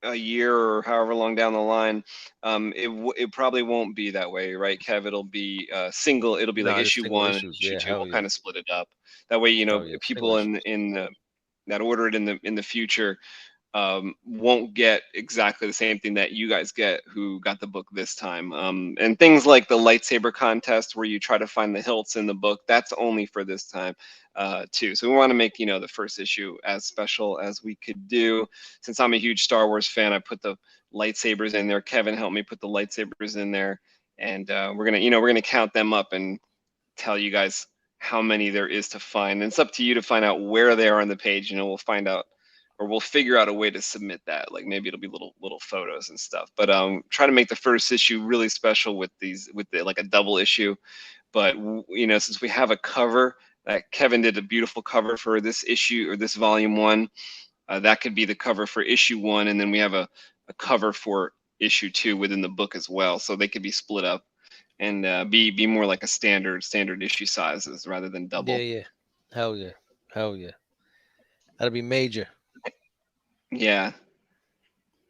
Speaker 3: a year or however long down the line, it probably won't be that way, right, Kev? It'll be single. It'll be like issue 1, issue 2. We'll kind of split it up. That way, you know, people in that order it in the future won't get exactly the same thing that you guys get who got the book this time. And things like the lightsaber contest where you try to find the hilts in the book, that's only for this time too. So we want to make, you know, the first issue as special as we could do. Since I'm a huge Star Wars fan, I put the lightsabers in there. Kevin helped me put the lightsabers in there, and we're gonna count them up and tell you guys how many there is to find. And it's up to you to find out where they are on the page. You know, we'll find out, or we'll figure out a way to submit that. Like maybe it'll be little photos and stuff. But try to make the first issue really special with like a double issue. But you know, since we have a cover, that Kevin did a beautiful cover for this issue or this volume 1, that could be the cover for issue 1, and then we have a cover for issue 2 within the book as well. So they could be split up and be more like a standard issue sizes rather than double.
Speaker 4: Yeah. Hell yeah. That'd be major.
Speaker 3: Yeah,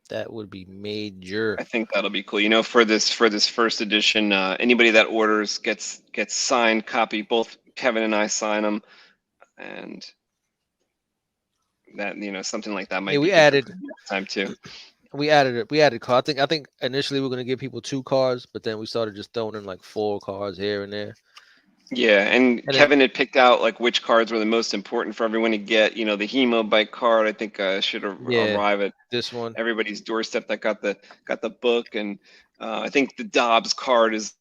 Speaker 4: that would be major.
Speaker 3: I think that'll be cool. You know, for this first edition, anybody that orders gets signed copy. Both Kevin and I sign them, and that, you know, something like that might.
Speaker 4: Yeah,
Speaker 3: we
Speaker 4: added
Speaker 3: time too.
Speaker 4: We added cards. I think initially we were gonna give people 2 cards, but then we started just throwing in like 4 cards here and there.
Speaker 3: Yeah, and Kevin had picked out like which cards were the most important for everyone to get. You know, the Hemo Bike card, I think should arrive at
Speaker 4: this one,
Speaker 3: everybody's doorstep that got the book, and I think the Dobbs card is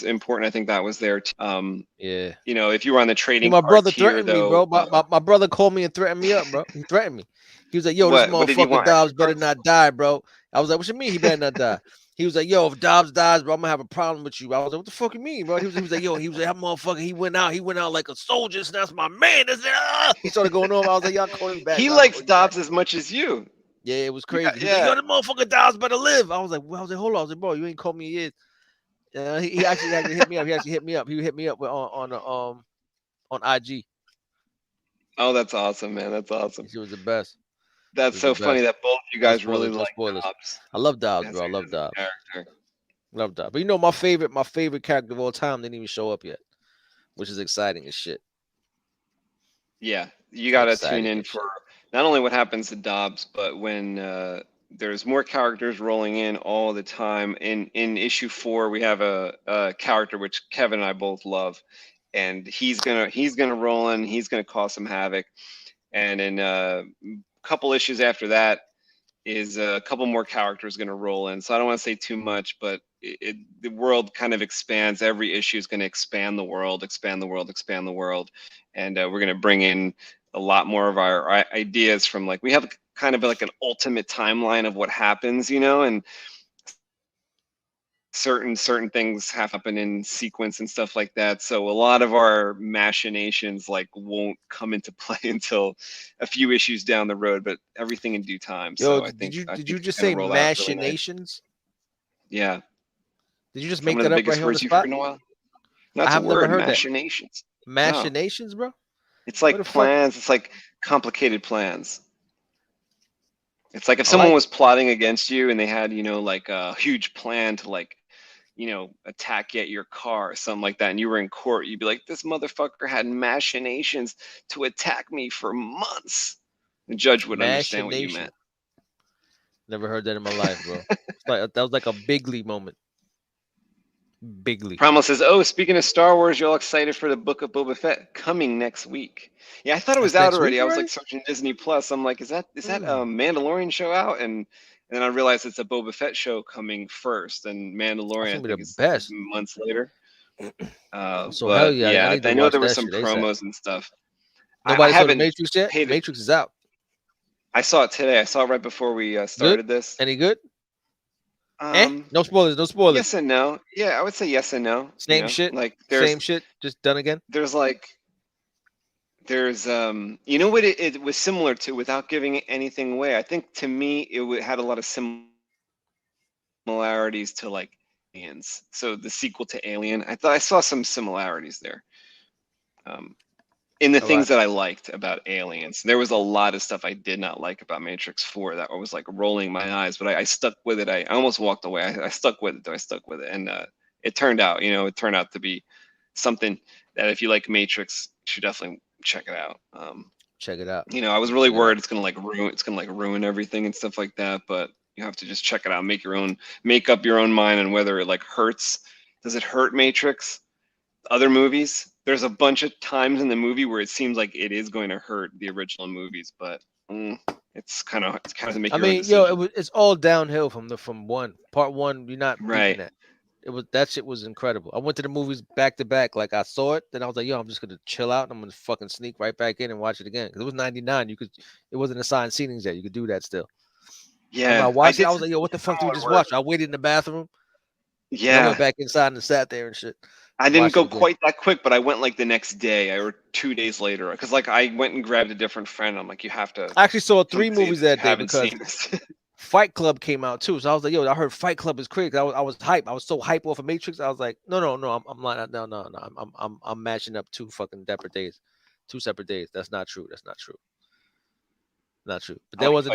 Speaker 3: important. I think that was there too.
Speaker 4: Yeah.
Speaker 3: You know, if you were on the trading,
Speaker 4: my brother threatened me, bro. My brother called me and threatened me up, bro. He threatened me. He was like, "Yo, this motherfucker Dobbs better not die, bro." I was like, "What you mean he better not die?" He was like, "Yo, if Dobbs dies, bro, I'm gonna have a problem with you." I was like, "What the fuck you mean, bro?" He was like, "Yo," he was like, "That motherfucker, he went out like a soldier. So that's my man." He started going on. I was like, "Y'all call him back."
Speaker 3: He likes Dobbs as much as you.
Speaker 4: Yeah, it was crazy. He was like, "Yo, the motherfucker Dobbs better live." I was like, "Hold on." I was like, "Bro, you ain't called me yet." He actually hit me up. He actually hit me up. He hit me up on IG.
Speaker 3: Oh, that's awesome, man. That's awesome.
Speaker 4: He was the best.
Speaker 3: That's so funny that both of you guys really like Dobbs.
Speaker 4: I love Dobbs, bro. I love Dobbs. Love Dobbs. But you know, my favorite character of all time didn't even show up yet, which is exciting as shit.
Speaker 3: Yeah, you gotta tune in for not only what happens to Dobbs, but when there's more characters rolling in all the time. In issue 4, we have a character which Kevin and I both love, and he's gonna roll in. He's gonna cause some havoc. And in a couple issues after that is a couple more characters gonna roll in. So I don't want to say too much, but the world kind of expands. Every issue is going to expand the world, expand the world, expand the world, and we're going to bring in a lot more of our ideas from, like, we have kind of like an ultimate timeline of what happens, you know, and certain things happen in sequence and stuff like that. So a lot of our machinations like won't come into play until a few issues down the road, but everything in due time.
Speaker 4: Yo,
Speaker 3: so
Speaker 4: did you just say machinations?
Speaker 3: Really nice. Yeah.
Speaker 4: Did you just make that up right here on the spot?
Speaker 3: That's a word,
Speaker 4: never heard
Speaker 3: machinations.
Speaker 4: That. Machinations, bro?
Speaker 3: It's like plans. It's like complicated plans. It's like if someone was plotting against you and they had, you know, like a huge plan to, like, you know, attack you at your car or something like that, and you were in court, you'd be like, this motherfucker had machinations to attack me for months. The judge would understand what you meant.
Speaker 4: Never heard that in my life, bro. That was like a Bigly moment. Bigly.
Speaker 3: Primal says, oh, speaking of Star Wars, you're all excited for the Book of Boba Fett coming next week. Yeah, I thought it was out already. I was like searching Disney Plus. I'm like, is that a Mandalorian show out? And then I realized it's a Boba Fett show coming first, and Mandalorian I think is
Speaker 4: best
Speaker 3: months later.
Speaker 4: So hell yeah,
Speaker 3: I know there were some promos and stuff.
Speaker 4: Nobody saw the Matrix yet? Matrix is out.
Speaker 3: I saw it today. I saw it right before we started this.
Speaker 4: Any good? No spoilers, no spoilers.
Speaker 3: Yes and no. Yeah, I would say yes and no.
Speaker 4: Same shit.
Speaker 3: Like
Speaker 4: same shit, just done again.
Speaker 3: There's you know what it was similar to, without giving anything away. I think to me it had a lot of similarities to like Aliens. So the sequel to Alien, I thought I saw some similarities there. In the things that I liked about Aliens. There was a lot of stuff I did not like about Matrix 4 that was like rolling my eyes, but I stuck with it. I almost walked away. I stuck with it, though. I stuck with it. And it turned out, you know, to be something that if you like Matrix, you should definitely check it out.
Speaker 4: Check it out.
Speaker 3: You know, I was really worried it's gonna ruin everything and stuff like that, but you have to just check it out, make up your own mind on whether it like hurts. Does it hurt Matrix? Other movies? There's a bunch of times in the movie where it seems like it is going to hurt the original movies, but it's kind of to make.
Speaker 4: I mean, it's all downhill from part one. You're not
Speaker 3: right.
Speaker 4: That. That shit was incredible. I went to the movies back to back. Like I saw it, then I was like, yo, I'm just gonna chill out and I'm gonna fucking sneak right back in and watch it again. Because it was 99. It wasn't assigned seatings yet. You could do that still.
Speaker 3: Yeah.
Speaker 4: I watched it. I was like, yo, what the fuck did we just watch? I waited in the bathroom.
Speaker 3: Yeah.
Speaker 4: I went back inside and sat there and shit.
Speaker 3: I didn't go quite that quick, but I went like the next day or 2 days later, because like I went and grabbed a different friend. I'm like, you have to.
Speaker 4: I actually saw 3 movies that day because Fight Club came out too. So I was like, yo, I heard Fight Club is crazy. I was hype. I was so hype off of Matrix. I was like, no, I'm not. No. I'm matching up 2 fucking separate days. 2 separate days. That's not true. Not true. But there was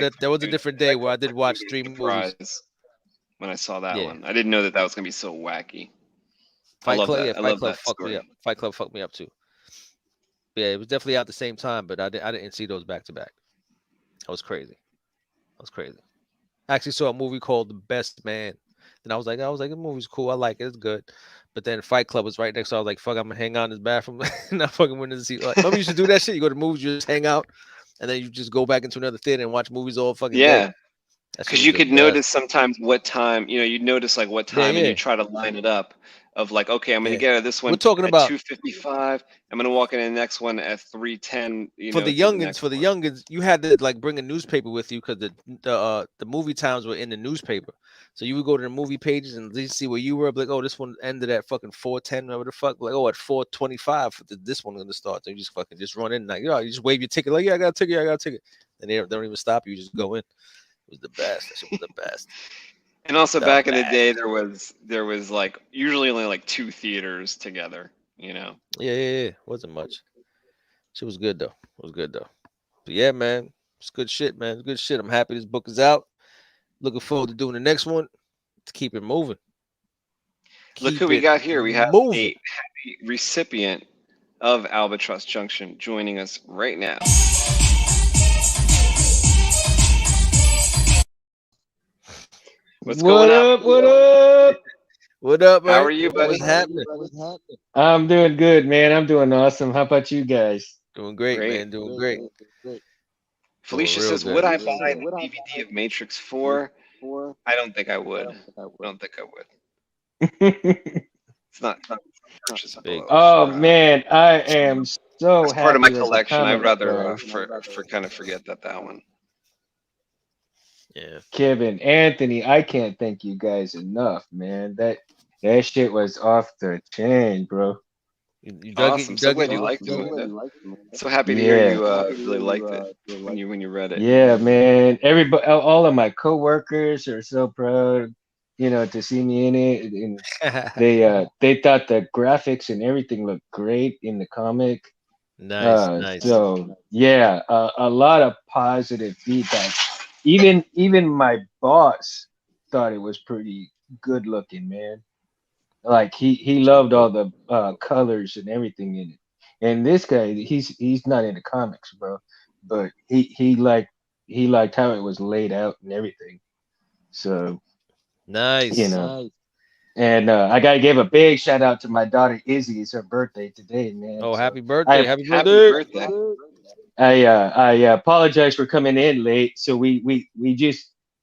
Speaker 4: a different day where I did watch 3 movies.
Speaker 3: When I saw that one, I didn't know that was gonna be so wacky.
Speaker 4: Fight Club fucked me up too. Yeah, it was definitely out at the same time, but I didn't see those back to back. That was crazy. I actually saw a movie called The Best Man. And I was like, the movie's cool. I like it. It's good. But then Fight Club was right next. So I was like, fuck, I'm gonna hang out in this bathroom. And I fucking went to see. Like, remember you should do that shit. You go to movies, you just hang out, and then you just go back into another theater and watch movies all fucking day.
Speaker 3: Because you could notice sometimes what time, you know, you'd notice like what time and you try to line it up of like, okay, I'm going to get out of this one at 2:55. I'm going to walk in the next one at 3:10.
Speaker 4: For the youngins, you had to like bring a newspaper with you because the movie times were in the newspaper. So you would go to the movie pages and see where you were. Like, oh, this one ended at fucking 4:10. Whatever the fuck. Like, oh, at 4:25 this one's going to start. So you just run in like, you just wave your ticket. Like, yeah, I got a ticket. And they don't even stop you. You just go in. It was the best. That shit was the best.
Speaker 3: And also back in the day, there was like usually only like 2 theaters together, you know.
Speaker 4: Yeah. Wasn't much. Shit was good though. But yeah, man, it's good shit, man. It's good shit. I'm happy this book is out. Looking forward to doing the next one. To keep it moving.
Speaker 3: Look who we got here. We have a happy recipient of Albatross Junction joining us right now. What's going on?
Speaker 4: What up? What up, man?
Speaker 3: How are you, buddy?
Speaker 4: What's happening?
Speaker 11: I'm doing good, man. I'm doing awesome. How about you guys?
Speaker 4: Doing great, man. Doing great.
Speaker 3: Felicia says, would I buy the DVD of Matrix 4? I don't think I would. I don't think I would. It's not
Speaker 4: big.
Speaker 11: Oh man, I am so
Speaker 3: That's
Speaker 11: happy.
Speaker 3: part of my collection. I'd rather kind of forget that one.
Speaker 4: Yeah.
Speaker 11: Kevin, Anthony, I can't thank you guys enough, man. That shit was off the chain, bro.
Speaker 3: Awesome. So glad you liked it, man. So happy to hear you really liked it when you read it.
Speaker 11: Yeah, man. Everybody, all of my coworkers are so proud, to see me in it, and they thought the graphics and everything looked great in the comic.
Speaker 4: Nice.
Speaker 11: So yeah, a lot of positive feedback. Even my boss thought it was pretty good looking, man. Like he loved all the colors and everything in it. And this guy, he's not into comics, bro, but he liked how it was laid out and everything. So
Speaker 4: nice.
Speaker 11: And I gotta give a big shout out to my daughter Izzy. It's her birthday today, man.
Speaker 4: Oh,
Speaker 11: so
Speaker 4: happy birthday! Happy
Speaker 3: birthday!
Speaker 11: I apologize for coming in late. So I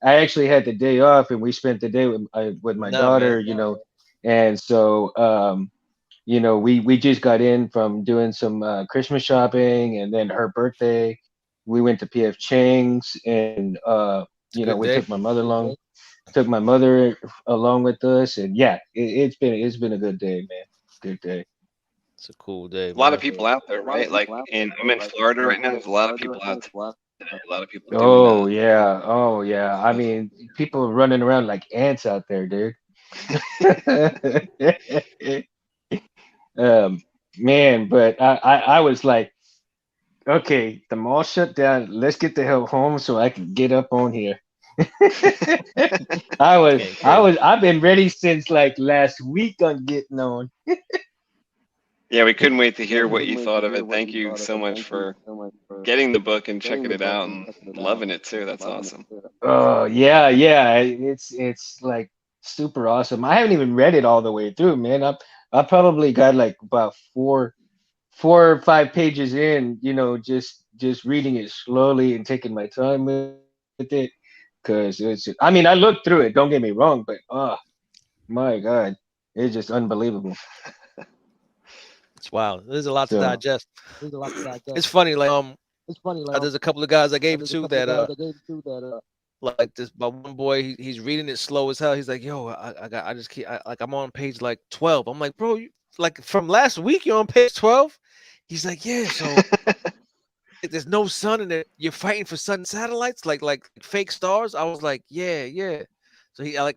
Speaker 11: actually had the day off and we spent the day with my daughter,
Speaker 4: man.
Speaker 11: And so we just got in from doing some Christmas shopping, and then her birthday, we went to PF Chang's, and we took my mother along. Took my mother along with us, and yeah, it's been a good day, man. Good day.
Speaker 4: It's a cool day.
Speaker 3: A lot of people out there, right? Like I'm in Florida right now. There's a lot of people out there. A lot of people doing that.
Speaker 11: Oh yeah. I mean, people are running around like ants out there, dude. Man, but I was like, okay, the mall shut down. Let's get the hell home so I can get up on here. I've been ready since like last week on getting on.
Speaker 3: Yeah, we couldn't wait to hear what you thought of it. Thank you so much for getting the book and checking it out and loving it too. That's awesome.
Speaker 11: Oh yeah, it's like super awesome. I haven't even read it all the way through, man. I probably got like about four or 5 pages in, just reading it slowly and taking my time with it. Because I looked through it, don't get me wrong, but my God, it's just unbelievable.
Speaker 4: It's wild. There's a lot to digest. It's funny, there's a couple of guys I gave it to that like this, my one boy, he's reading it slow as hell. He's like, yo, I'm on page like 12. I'm like, bro, like from last week you're on page 12? He's like, yeah, so there's no sun in it. You're fighting for sun satellites, like fake stars. I was like, yeah. So he like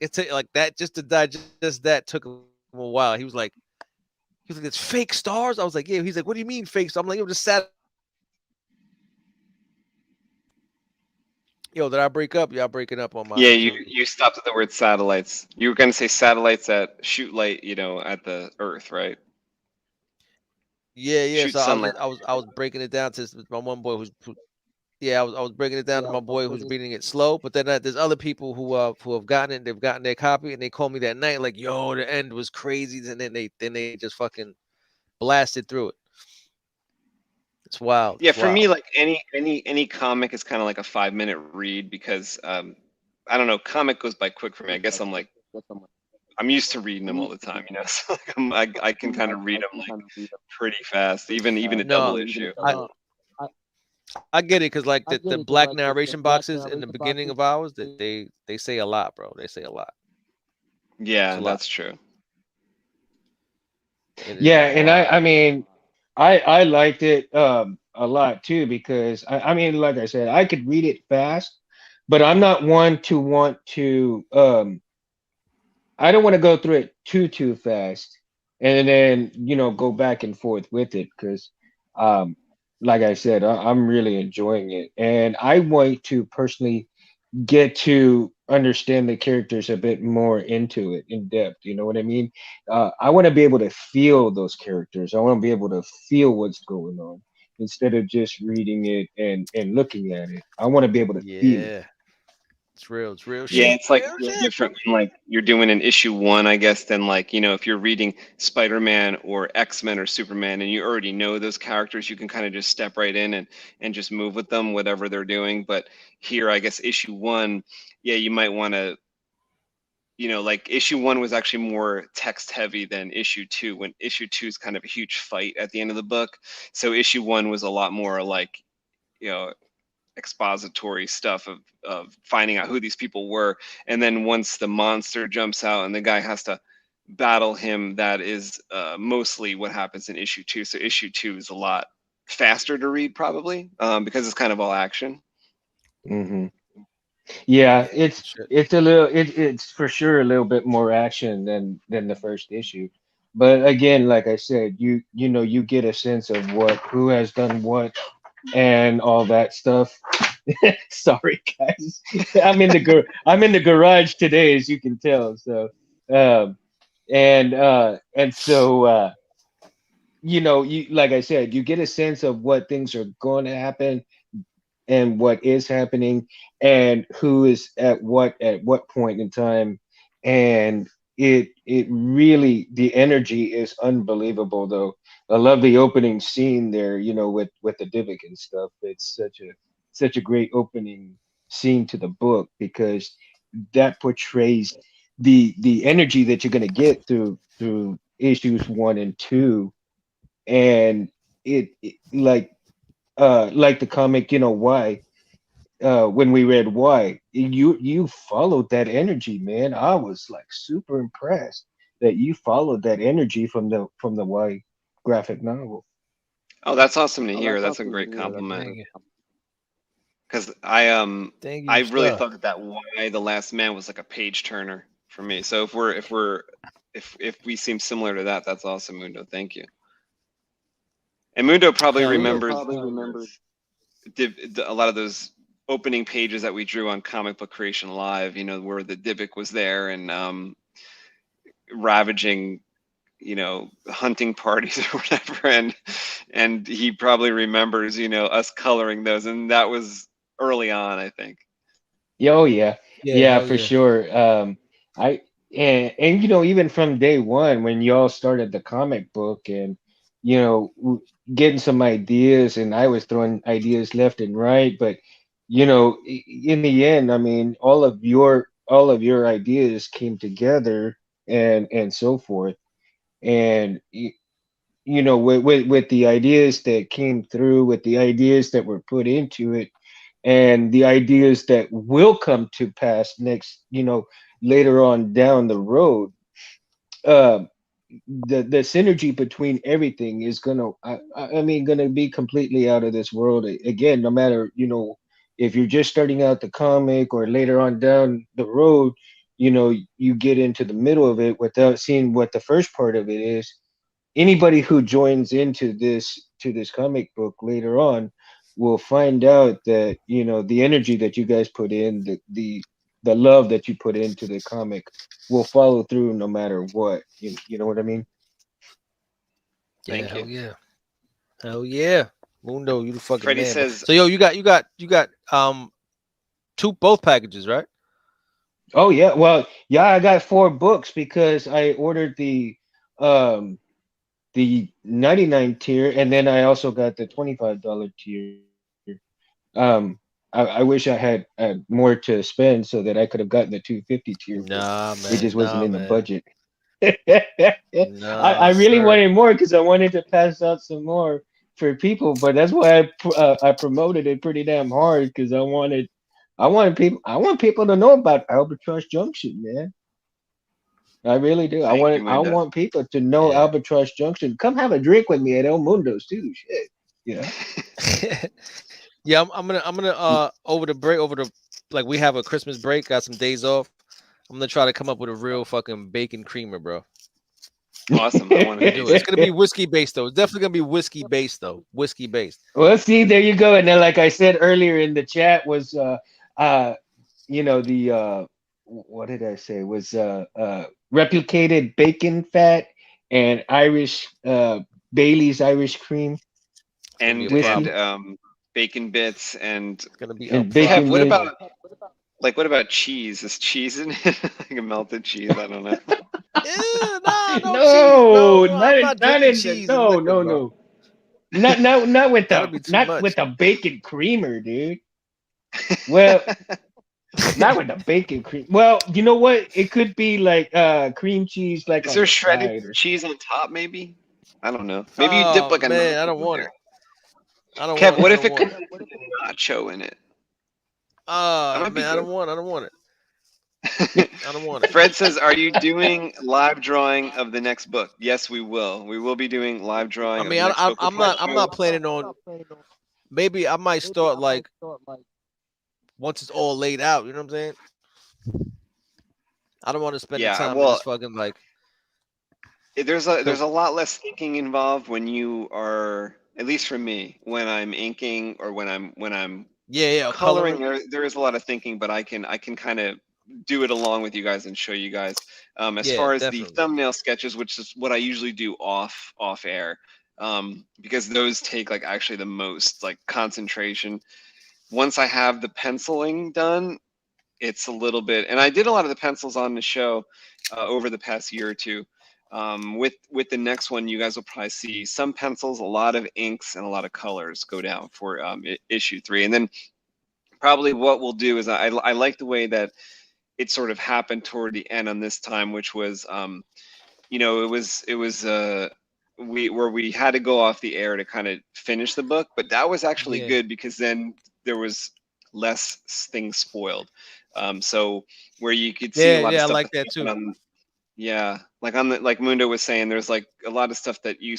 Speaker 4: that, just to digest that took him a while. He was like, it's fake stars. I was like, yeah. He's like, what do you mean fake stars? I'm like, yo, just sat. Yo, did I break up? Y'all breaking up on my?
Speaker 3: Yeah, you stopped at the word satellites. You were gonna say satellites that shoot light, at the Earth, right?
Speaker 4: Yeah. So I was breaking it down to my one boy who's, I was breaking it down to my boy who's reading it slow. But then there's other people who have gotten it. They've gotten their copy and they called me that night like, yo, the end was crazy. And then they just fucking blasted through it. It's wild.
Speaker 3: Yeah, for me, like any comic is kind of like a 5-minute read because I don't know, comic goes by quick for me. I guess I'm used to reading them all the time, So I can kind of read them like pretty fast, even a double issue.
Speaker 4: I get it because like the black narration boxes in the beginning of ours, that they say a lot, bro. They say a lot.
Speaker 3: Yeah, that's true.
Speaker 11: Yeah, and I liked it a lot too because like I said, I could read it fast, but I'm not one to want to I don't want to go through it too fast and then go back and forth with it because like I said, I'm really enjoying it, and I want to personally get to understand the characters a bit more into it in depth. You know what I mean? I want to be able to feel those characters. I want to be able to feel what's going on instead of just reading it and looking at it. I want to be able to feel it.
Speaker 4: It's real shit.
Speaker 3: Yeah, it's like different when, like, you're doing an issue 1, I guess, than, like, you know, if you're reading Spider-Man or X-Men or Superman and you already know those characters, you can kind of just step right in and just move with them, whatever they're doing. But here, I guess issue 1, yeah, you might want to, you know, like issue 1 was actually more text heavy than issue 2, when issue 2 is kind of a huge fight at the end of the book. So issue 1 was a lot more like, you know, expository stuff of finding out who these people were, and then once the monster jumps out and the guy has to battle him, that is mostly what happens in issue 2. So issue 2 is a lot faster to read, probably, because it's kind of all action.
Speaker 11: Yeah, it's a little it's for sure a little bit more action than the first issue, but again, like I said, you know, you get a sense of who has done what and all that stuff. Sorry, guys. I'm in the garage today, as you can tell. So, and so, you know, you, like I said, you get a sense of what things are going to happen and what is happening and who is at what point in time, and it really, the energy is unbelievable. Though I love the opening scene there, you know, with the Dybbuk and stuff. It's such a great opening scene to the book, because that portrays the energy that you're going to get through issues 1 and 2. And it like the comic, you know, why, when we read why, you followed that energy, man. I was like super impressed that you followed that energy from the why graphic novel.
Speaker 3: Oh, that's awesome to hear. That's a great compliment. Because I really thought that Why the Last Man was like a page turner for me. So if we seem similar to that, that's awesome, Mundo. Thank you. And Mundo probably remembers a lot of those opening pages that we drew on Comic Book Creation Live, you know, where the Dybbuk was there and ravaging, you know, hunting parties or whatever, and he probably remembers, you know, us coloring those, and that was early on, I think.
Speaker 11: Oh yeah, for sure. And you know, even from day one when y'all started the comic book, and you know, getting some ideas, and I was throwing ideas left and right, but you know, in the end, I mean, all of your ideas came together, and so forth. And you know, with the ideas that came through, with the ideas that were put into it, and the ideas that will come to pass next, you know, later on down the road, the synergy between everything is gonna, I mean, gonna be completely out of this world. Again, no matter, you know, if you're just starting out the comic or later on down the road, you know, you get into the middle of it without seeing what the first part of it is. Anybody who joins into this comic book later on will find out that, you know, the energy that you guys put in, the love that you put into the comic will follow through no matter what. You know what I mean?
Speaker 4: Yeah, hell yeah. Mundo, you the fucking
Speaker 3: Freddie
Speaker 4: man.
Speaker 3: Says,
Speaker 4: so yo, you got both packages, right?
Speaker 11: Oh yeah, well, yeah, I got 4 books because I ordered the 99 tier, and then I also got the $25 tier. I wish I had more to spend so that I could have gotten the 250 tier.
Speaker 4: Nah, man,
Speaker 11: it just wasn't in the budget.
Speaker 4: Nah,
Speaker 11: I really wanted more because I wanted to pass out some more for people, but that's why I promoted it pretty damn hard, because I want people to know about Albatross Junction, man. I really do. I want people to know Albatross Junction. Come have a drink with me at El Mundo's too. Shit, yeah.
Speaker 4: Yeah, I'm gonna over the like, we have a Christmas break, got some days off. I'm gonna try to come up with a real fucking bacon creamer, bro.
Speaker 3: Awesome. I want to do it.
Speaker 4: It's gonna be whiskey based though. It's definitely gonna be whiskey based though. Whiskey based.
Speaker 11: Well, see, there you go. And then, like I said earlier in the chat, was you know, the what did I say? Was replicated bacon fat and Irish Bailey's Irish cream
Speaker 3: and bacon bits, and
Speaker 4: it's gonna be
Speaker 3: what Like, what about cheese? Is cheese in it? Like a melted cheese? I don't know.
Speaker 11: No,
Speaker 4: not
Speaker 11: not
Speaker 4: drinking
Speaker 11: in the
Speaker 4: cheese and
Speaker 11: no,
Speaker 4: liquor,
Speaker 11: no,
Speaker 4: bro.
Speaker 11: no. Not with
Speaker 4: That'll be too much.
Speaker 11: the bacon creamer, dude. Well, not with the bacon cream. Well, you know what? It could be like cream cheese, like
Speaker 3: Is
Speaker 11: on
Speaker 3: there
Speaker 11: the
Speaker 3: shredded
Speaker 11: side, or
Speaker 3: cheese on top? Maybe. I don't know. Maybe you dip
Speaker 4: Oh
Speaker 3: like a
Speaker 4: man, I
Speaker 3: nacho
Speaker 4: don't
Speaker 3: in
Speaker 4: want
Speaker 3: there.
Speaker 4: it. I don't
Speaker 3: Kev,
Speaker 4: want it.
Speaker 3: what
Speaker 4: I
Speaker 3: if
Speaker 4: don't
Speaker 3: it
Speaker 4: want
Speaker 3: could
Speaker 4: it.
Speaker 3: have nacho in it? That
Speaker 4: Oh
Speaker 3: might be
Speaker 4: man, I
Speaker 3: good.
Speaker 4: don't want it. I don't want it. I don't want it.
Speaker 3: Fred says, "Are you doing live drawing of the next book?" Yes, we will. We will be doing live drawing
Speaker 4: I
Speaker 3: of
Speaker 4: mean,
Speaker 3: the next book.
Speaker 4: I'm not planning on. Maybe I might start like once it's all laid out. You know what I'm saying? I don't want to spend the time in this fucking like.
Speaker 3: There's a lot less thinking involved when you are, at least for me, when I'm inking or when I'm coloring. There is a lot of thinking, but I can kind of do it along with you guys and show you guys. As far as the thumbnail sketches, which is what I usually do off air, because those take like actually the most like concentration. Once I have the penciling done, it's a little bit, and I did a lot of the pencils on the show over the past year or two. With the next one, you guys will probably see some pencils, a lot of inks, and a lot of colors go down for issue 3. And then probably what we'll do is I like the way that it sort of happened toward the end on this time, which was you know, it was we had to go off the air to kind of finish the book, but that was actually good because then there was less things spoiled. So where you could see a lot of stuff.
Speaker 4: I like that too.
Speaker 3: Yeah, like Mundo was saying, there's like a lot of stuff that you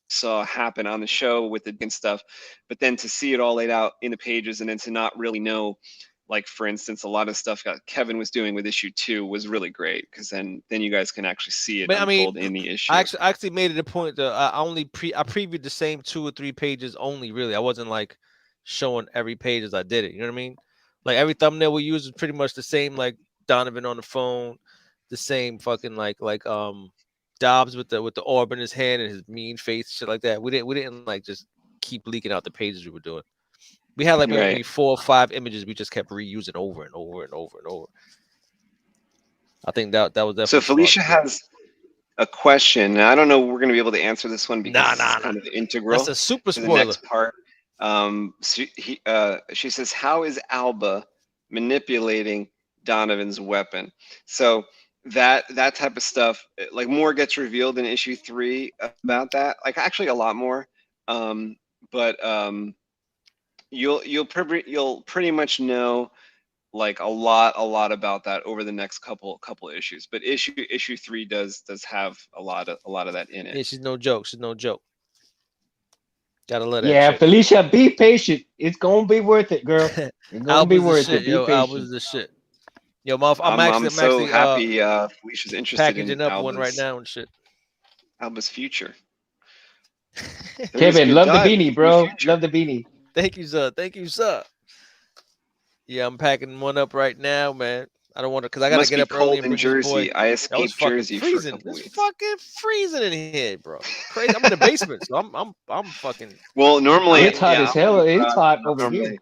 Speaker 3: saw happen on the show with the and stuff, but then to see it all laid out in the pages and then to not really know, like for instance, a lot of stuff that Kevin was doing with issue 2 was really great because then you guys can actually see it unfold in the issue.
Speaker 4: I actually made it a point that I previewed the same 2 or 3 pages only. Really, I wasn't like showing every page as I did it. You know what I mean? Like every thumbnail we use is pretty much the same. Like Donovan on the phone. The same fucking like Dobbs with the orb in his hand and his mean face, shit like that. We didn't like just keep leaking out the pages we were doing. We had like maybe 4 or 5 images we just kept reusing over and over and over and over. I think that was definitely.
Speaker 3: So Felicia has a question. I don't know we're gonna be able to answer this one because it's kind of integral.
Speaker 4: That's a super
Speaker 3: to
Speaker 4: spoiler.
Speaker 3: the next part. She says, how is Alba manipulating Donovan's weapon? So that type of stuff, like more gets revealed in issue 3 about that, like actually a lot more, but you'll pretty much know like a lot about that over the next couple issues, but issue 3 does have a lot of that in it.
Speaker 4: Yeah, she's no joke. Gotta let her.
Speaker 11: Yeah, Felicia, be patient. It's gonna be worth it, girl. It's gonna be worth it. Be patient.
Speaker 4: Alba's the shit. Yo, I'm
Speaker 3: so
Speaker 4: actually
Speaker 3: happy Felicia's interested
Speaker 4: packaging
Speaker 3: in
Speaker 4: up
Speaker 3: Alba's,
Speaker 4: one right now and shit.
Speaker 3: Alba's future.
Speaker 11: Kevin, love the beanie, bro. Love the beanie.
Speaker 4: Thank you, sir. Yeah, I'm packing one up right now, man. I don't want to, because I gotta get up early
Speaker 3: in Jersey. I escaped Jersey for a couple weeks.
Speaker 4: It's fucking freezing in here, bro. Crazy. I'm in the basement, so I'm fucking.
Speaker 3: Well, normally
Speaker 11: it's hot as hell. It's hot over here.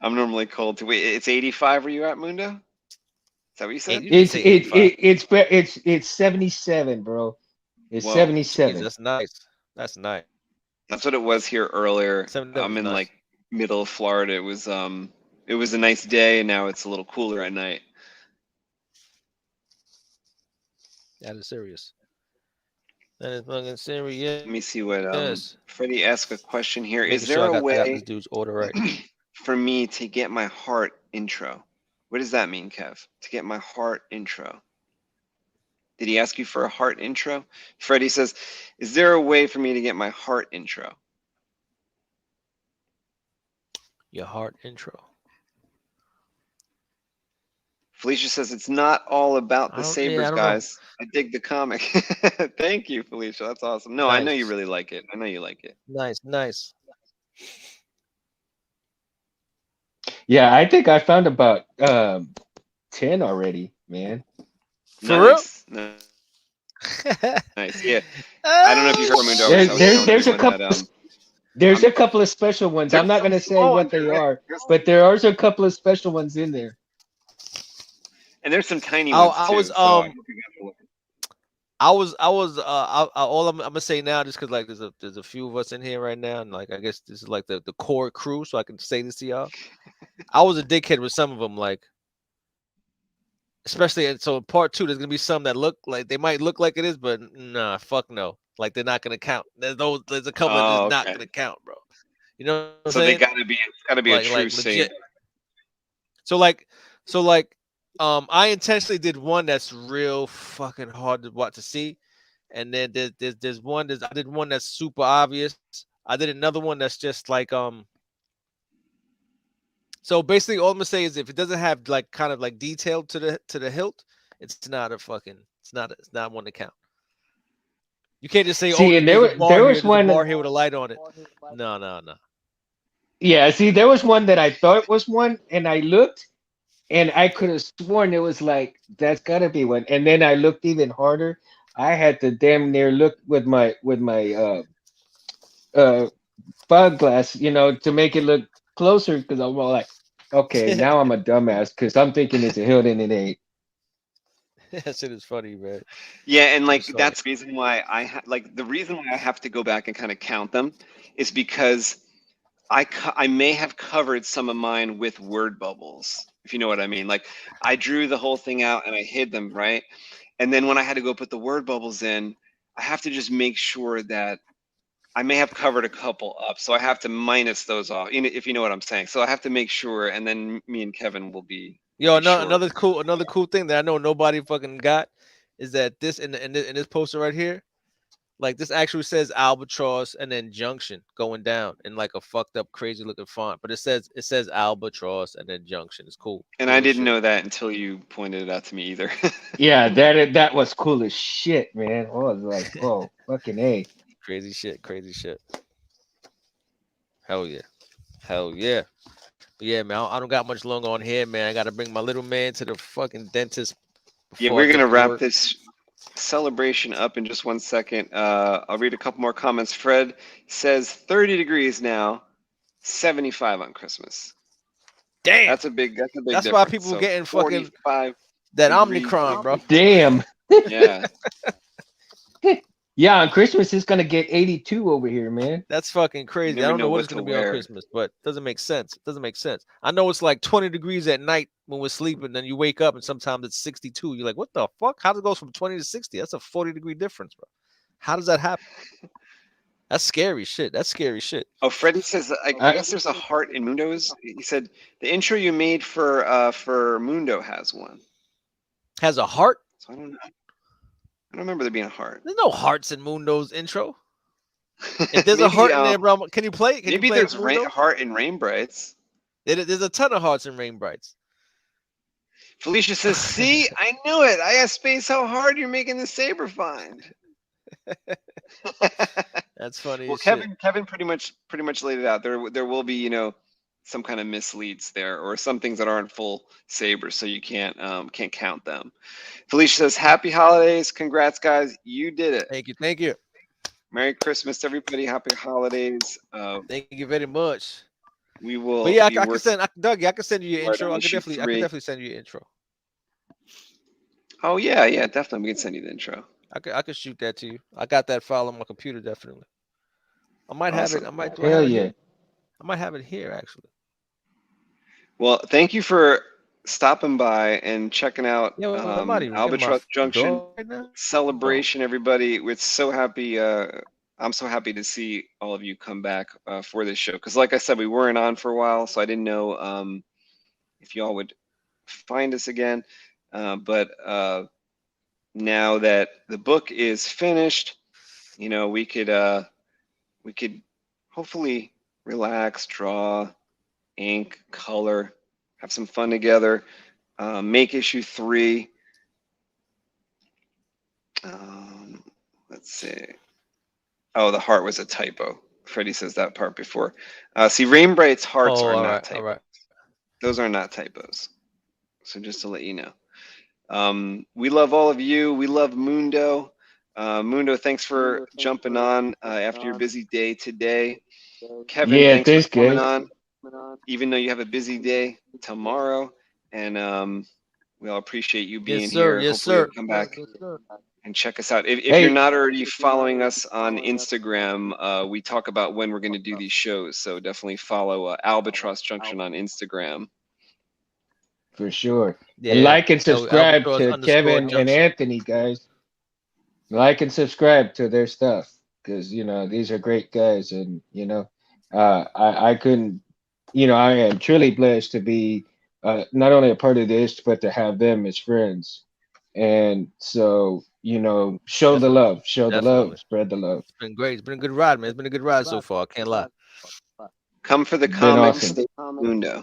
Speaker 3: I'm normally cold too. Wait, it's 85 where you at, Mundo? Is that what you said?
Speaker 11: It's 77, bro. It's 77.
Speaker 4: Geez, that's nice. That's nice.
Speaker 3: That's what it was here earlier. I'm in like middle of Florida. It was a nice day, and now it's a little cooler at night.
Speaker 4: That is serious. That is fucking serious.
Speaker 3: Let me see what Freddie asked a question here. Is there a way
Speaker 4: this dude's order right
Speaker 3: for me to get my heart intro? What does that mean, Kev? To get my heart intro? Did he ask you for a heart intro? Freddie says, is there a way for me to get my heart intro?
Speaker 4: Your heart intro.
Speaker 3: Felicia says it's not all about the sabers, guys. I dig the comic. Thank you, Felicia. That's awesome. No, nice. I know you really like it. I know you like it.
Speaker 4: Nice.
Speaker 11: Yeah, I think I found about 10 already, man.
Speaker 3: Nice. Nice. Yeah. I don't know if you heard Mundo.
Speaker 11: There's a couple. There's a couple of special ones. I'm not gonna say what they are, but there are a couple of special ones in there.
Speaker 3: And there's some tiny ones too.
Speaker 4: All I'm gonna say now, just because like there's a few of us in here right now, and like I guess this is like the core crew, so I can say this to y'all. I was a dickhead with some of them, like especially so in part 2, there's gonna be some that look like they might look like it is, but nah, fuck no, like they're not gonna count. There's a couple that's just not gonna count, bro. You know what I'm saying?
Speaker 3: It's gotta be like, a true saber.
Speaker 4: So I intentionally did one that's real fucking hard to see, and then there's one I did one that's super obvious. I did another one that's just like So basically, all I'm gonna say is if it doesn't have like kind of like detail to the hilt, it's not one to count. You can't just say,
Speaker 11: see, and there was one
Speaker 4: bar here with a light on it. No.
Speaker 11: Yeah, see, there was one that I thought was one, and I looked, and I could have sworn it was like that's gotta be one. And then I looked even harder. I had to damn near look with my fog glass, to make it look closer, because I'm all like, okay, now I'm a dumbass because I'm thinking it's a hilt and it ain't.
Speaker 4: That shit is funny, man.
Speaker 3: Yeah, and like that's the reason why the reason why I have to go back and kind of count them is because I may have covered some of mine with word bubbles, if you know what I mean. Like I drew the whole thing out and I hid them, right? And then when I had to go put the word bubbles in, I have to just make sure that I may have covered a couple up, so I have to minus those off, if you know what I'm saying. So I have to make sure, and then me and Kevin will be.
Speaker 4: Yo, another cool thing that I know nobody fucking got is that this in this poster right here, like this actually says Albatross and then Junction going down in like a fucked up crazy looking font, but it says Albatross and then Junction. It's cool.
Speaker 3: And I didn't know that until you pointed it out to me either.
Speaker 11: Yeah, that was cool as shit, man. I was like, oh, fucking A.
Speaker 4: Crazy shit. Hell yeah. But yeah, man, I don't got much longer on here, man. I got to bring my little man to the fucking dentist.
Speaker 3: Yeah, we're going to wrap this celebration up in just 1 second. I'll read a couple more comments. Fred says 30 degrees now, 75 on Christmas.
Speaker 4: Damn.
Speaker 3: That's a big
Speaker 4: That's
Speaker 3: difference.
Speaker 4: why people getting fucking that Omicron, bro.
Speaker 11: Damn.
Speaker 3: Yeah.
Speaker 11: Yeah, on Christmas it's gonna get 82 over here, man.
Speaker 4: That's fucking crazy. I don't know what it's gonna be on Christmas, but it doesn't make sense. I know it's like 20 degrees at night when we're sleeping, then you wake up and sometimes it's 62. You're like, what the fuck? How does it go from 20 to 60? That's a 40-degree difference, bro. How does that happen? That's scary shit.
Speaker 3: Oh, Freddie says, I guess there's a heart in Mundo's. He said the intro you made for Mundo has one.
Speaker 4: Has a heart?
Speaker 3: So I don't know. I don't remember there being a heart.
Speaker 4: There's no hearts in Mundo's intro. If there's a heart in there, bro, can you play?
Speaker 3: Maybe there's heart in Rain Brights.
Speaker 4: There's a ton of hearts in Rain Brights.
Speaker 3: Felicia says, "See, I knew it. I asked Space how hard you're making the saber find."
Speaker 4: That's funny.
Speaker 3: Well, Kevin pretty much laid it out. There will be some kind of misleads there, or some things that aren't full sabers, so you can't count them. Felicia says, "Happy holidays, congrats, guys! You did it."
Speaker 4: Thank you.
Speaker 3: Merry Christmas, everybody! Happy holidays.
Speaker 4: Thank you very much.
Speaker 3: We will.
Speaker 4: But yeah, I can send Dougie. I can send you your intro. I can definitely send you your intro.
Speaker 3: Oh yeah, definitely. We can send you the intro.
Speaker 4: I could shoot that to you. I got that file on my computer, definitely. I might have it. I might have it here actually.
Speaker 3: Well, thank you for stopping by and checking out Albatross Junction celebration, everybody. We're so happy. I'm so happy to see all of you come back for this show. Because like I said, we weren't on for a while, so I didn't know if y'all would find us again. But now that the book is finished, we could hopefully relax, draw, ink, color, have some fun together, make issue 3. Let's see. Oh, the heart was a typo. Freddie says that part before. See, Rain Bright's hearts are not typos.
Speaker 4: Right.
Speaker 3: Those are not typos. So just to let you know. We love all of you. We love Mundo. Mundo, thanks for jumping on after your busy day today. Kevin,
Speaker 11: Yeah,
Speaker 3: thanks for coming
Speaker 11: guys.
Speaker 3: on, even though you have a busy day tomorrow. And we all appreciate you being here.
Speaker 4: Yes,
Speaker 3: Hopefully
Speaker 4: sir.
Speaker 3: you'll come back and check us out. If
Speaker 11: Hey.
Speaker 3: you're not already following us on Instagram, we talk about when we're going to do these shows. So definitely follow Albatross Junction on Instagram.
Speaker 11: For sure.
Speaker 4: Yeah,
Speaker 11: and like and subscribe
Speaker 4: Albatross
Speaker 11: to Kevin
Speaker 4: Junction.
Speaker 11: and Anthony, guys. Like and subscribe to their stuff, because you know these are great guys, and you know, I couldn't, you know, I am truly blessed to be not only a part of this, but to have them as friends. And so, you know, show the love, the love, spread the love.
Speaker 4: It's been great. It's been a good ride, man. It's been a good ride so far. I can't lie.
Speaker 3: Come for the comics,
Speaker 11: awesome.
Speaker 3: Mundo.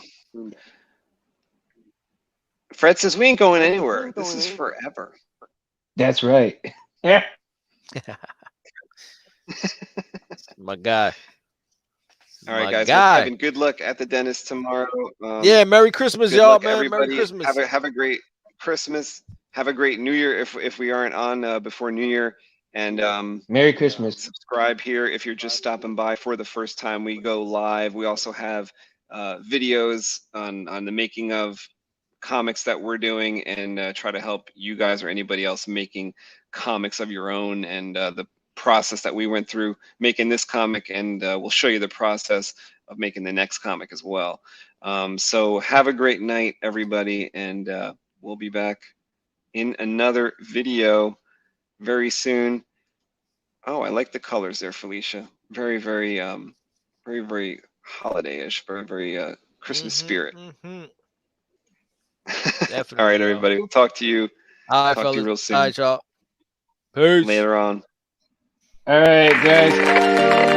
Speaker 3: Fred says we ain't going anywhere. This is forever.
Speaker 11: That's right. Yeah.
Speaker 4: My guy.
Speaker 3: All right, guys. Well, Kevin, good luck at the dentist tomorrow.
Speaker 4: Yeah, Merry Christmas, y'all, man.
Speaker 3: Everybody.
Speaker 4: Merry Christmas.
Speaker 3: Have a great Christmas. Have a great New Year if we aren't on before New Year. And
Speaker 11: Merry Christmas.
Speaker 3: Subscribe here if you're just stopping by for the first time. We go live. We also have videos on the making of comics that we're doing, and try to help you guys or anybody else making comics of your own, and the process that we went through making this comic, and we'll show you the process of making the next comic as well. So have a great night, everybody, and we'll be back in another video very soon. Oh, I like the colors there, Felicia. Very, very, very holiday-ish. Very, very Christmas spirit.
Speaker 4: Definitely.
Speaker 3: All right, everybody. We'll talk to you.
Speaker 4: All right,
Speaker 3: talk to you real soon.
Speaker 4: All right, y'all. Peace.
Speaker 3: Later on.
Speaker 11: All right, guys.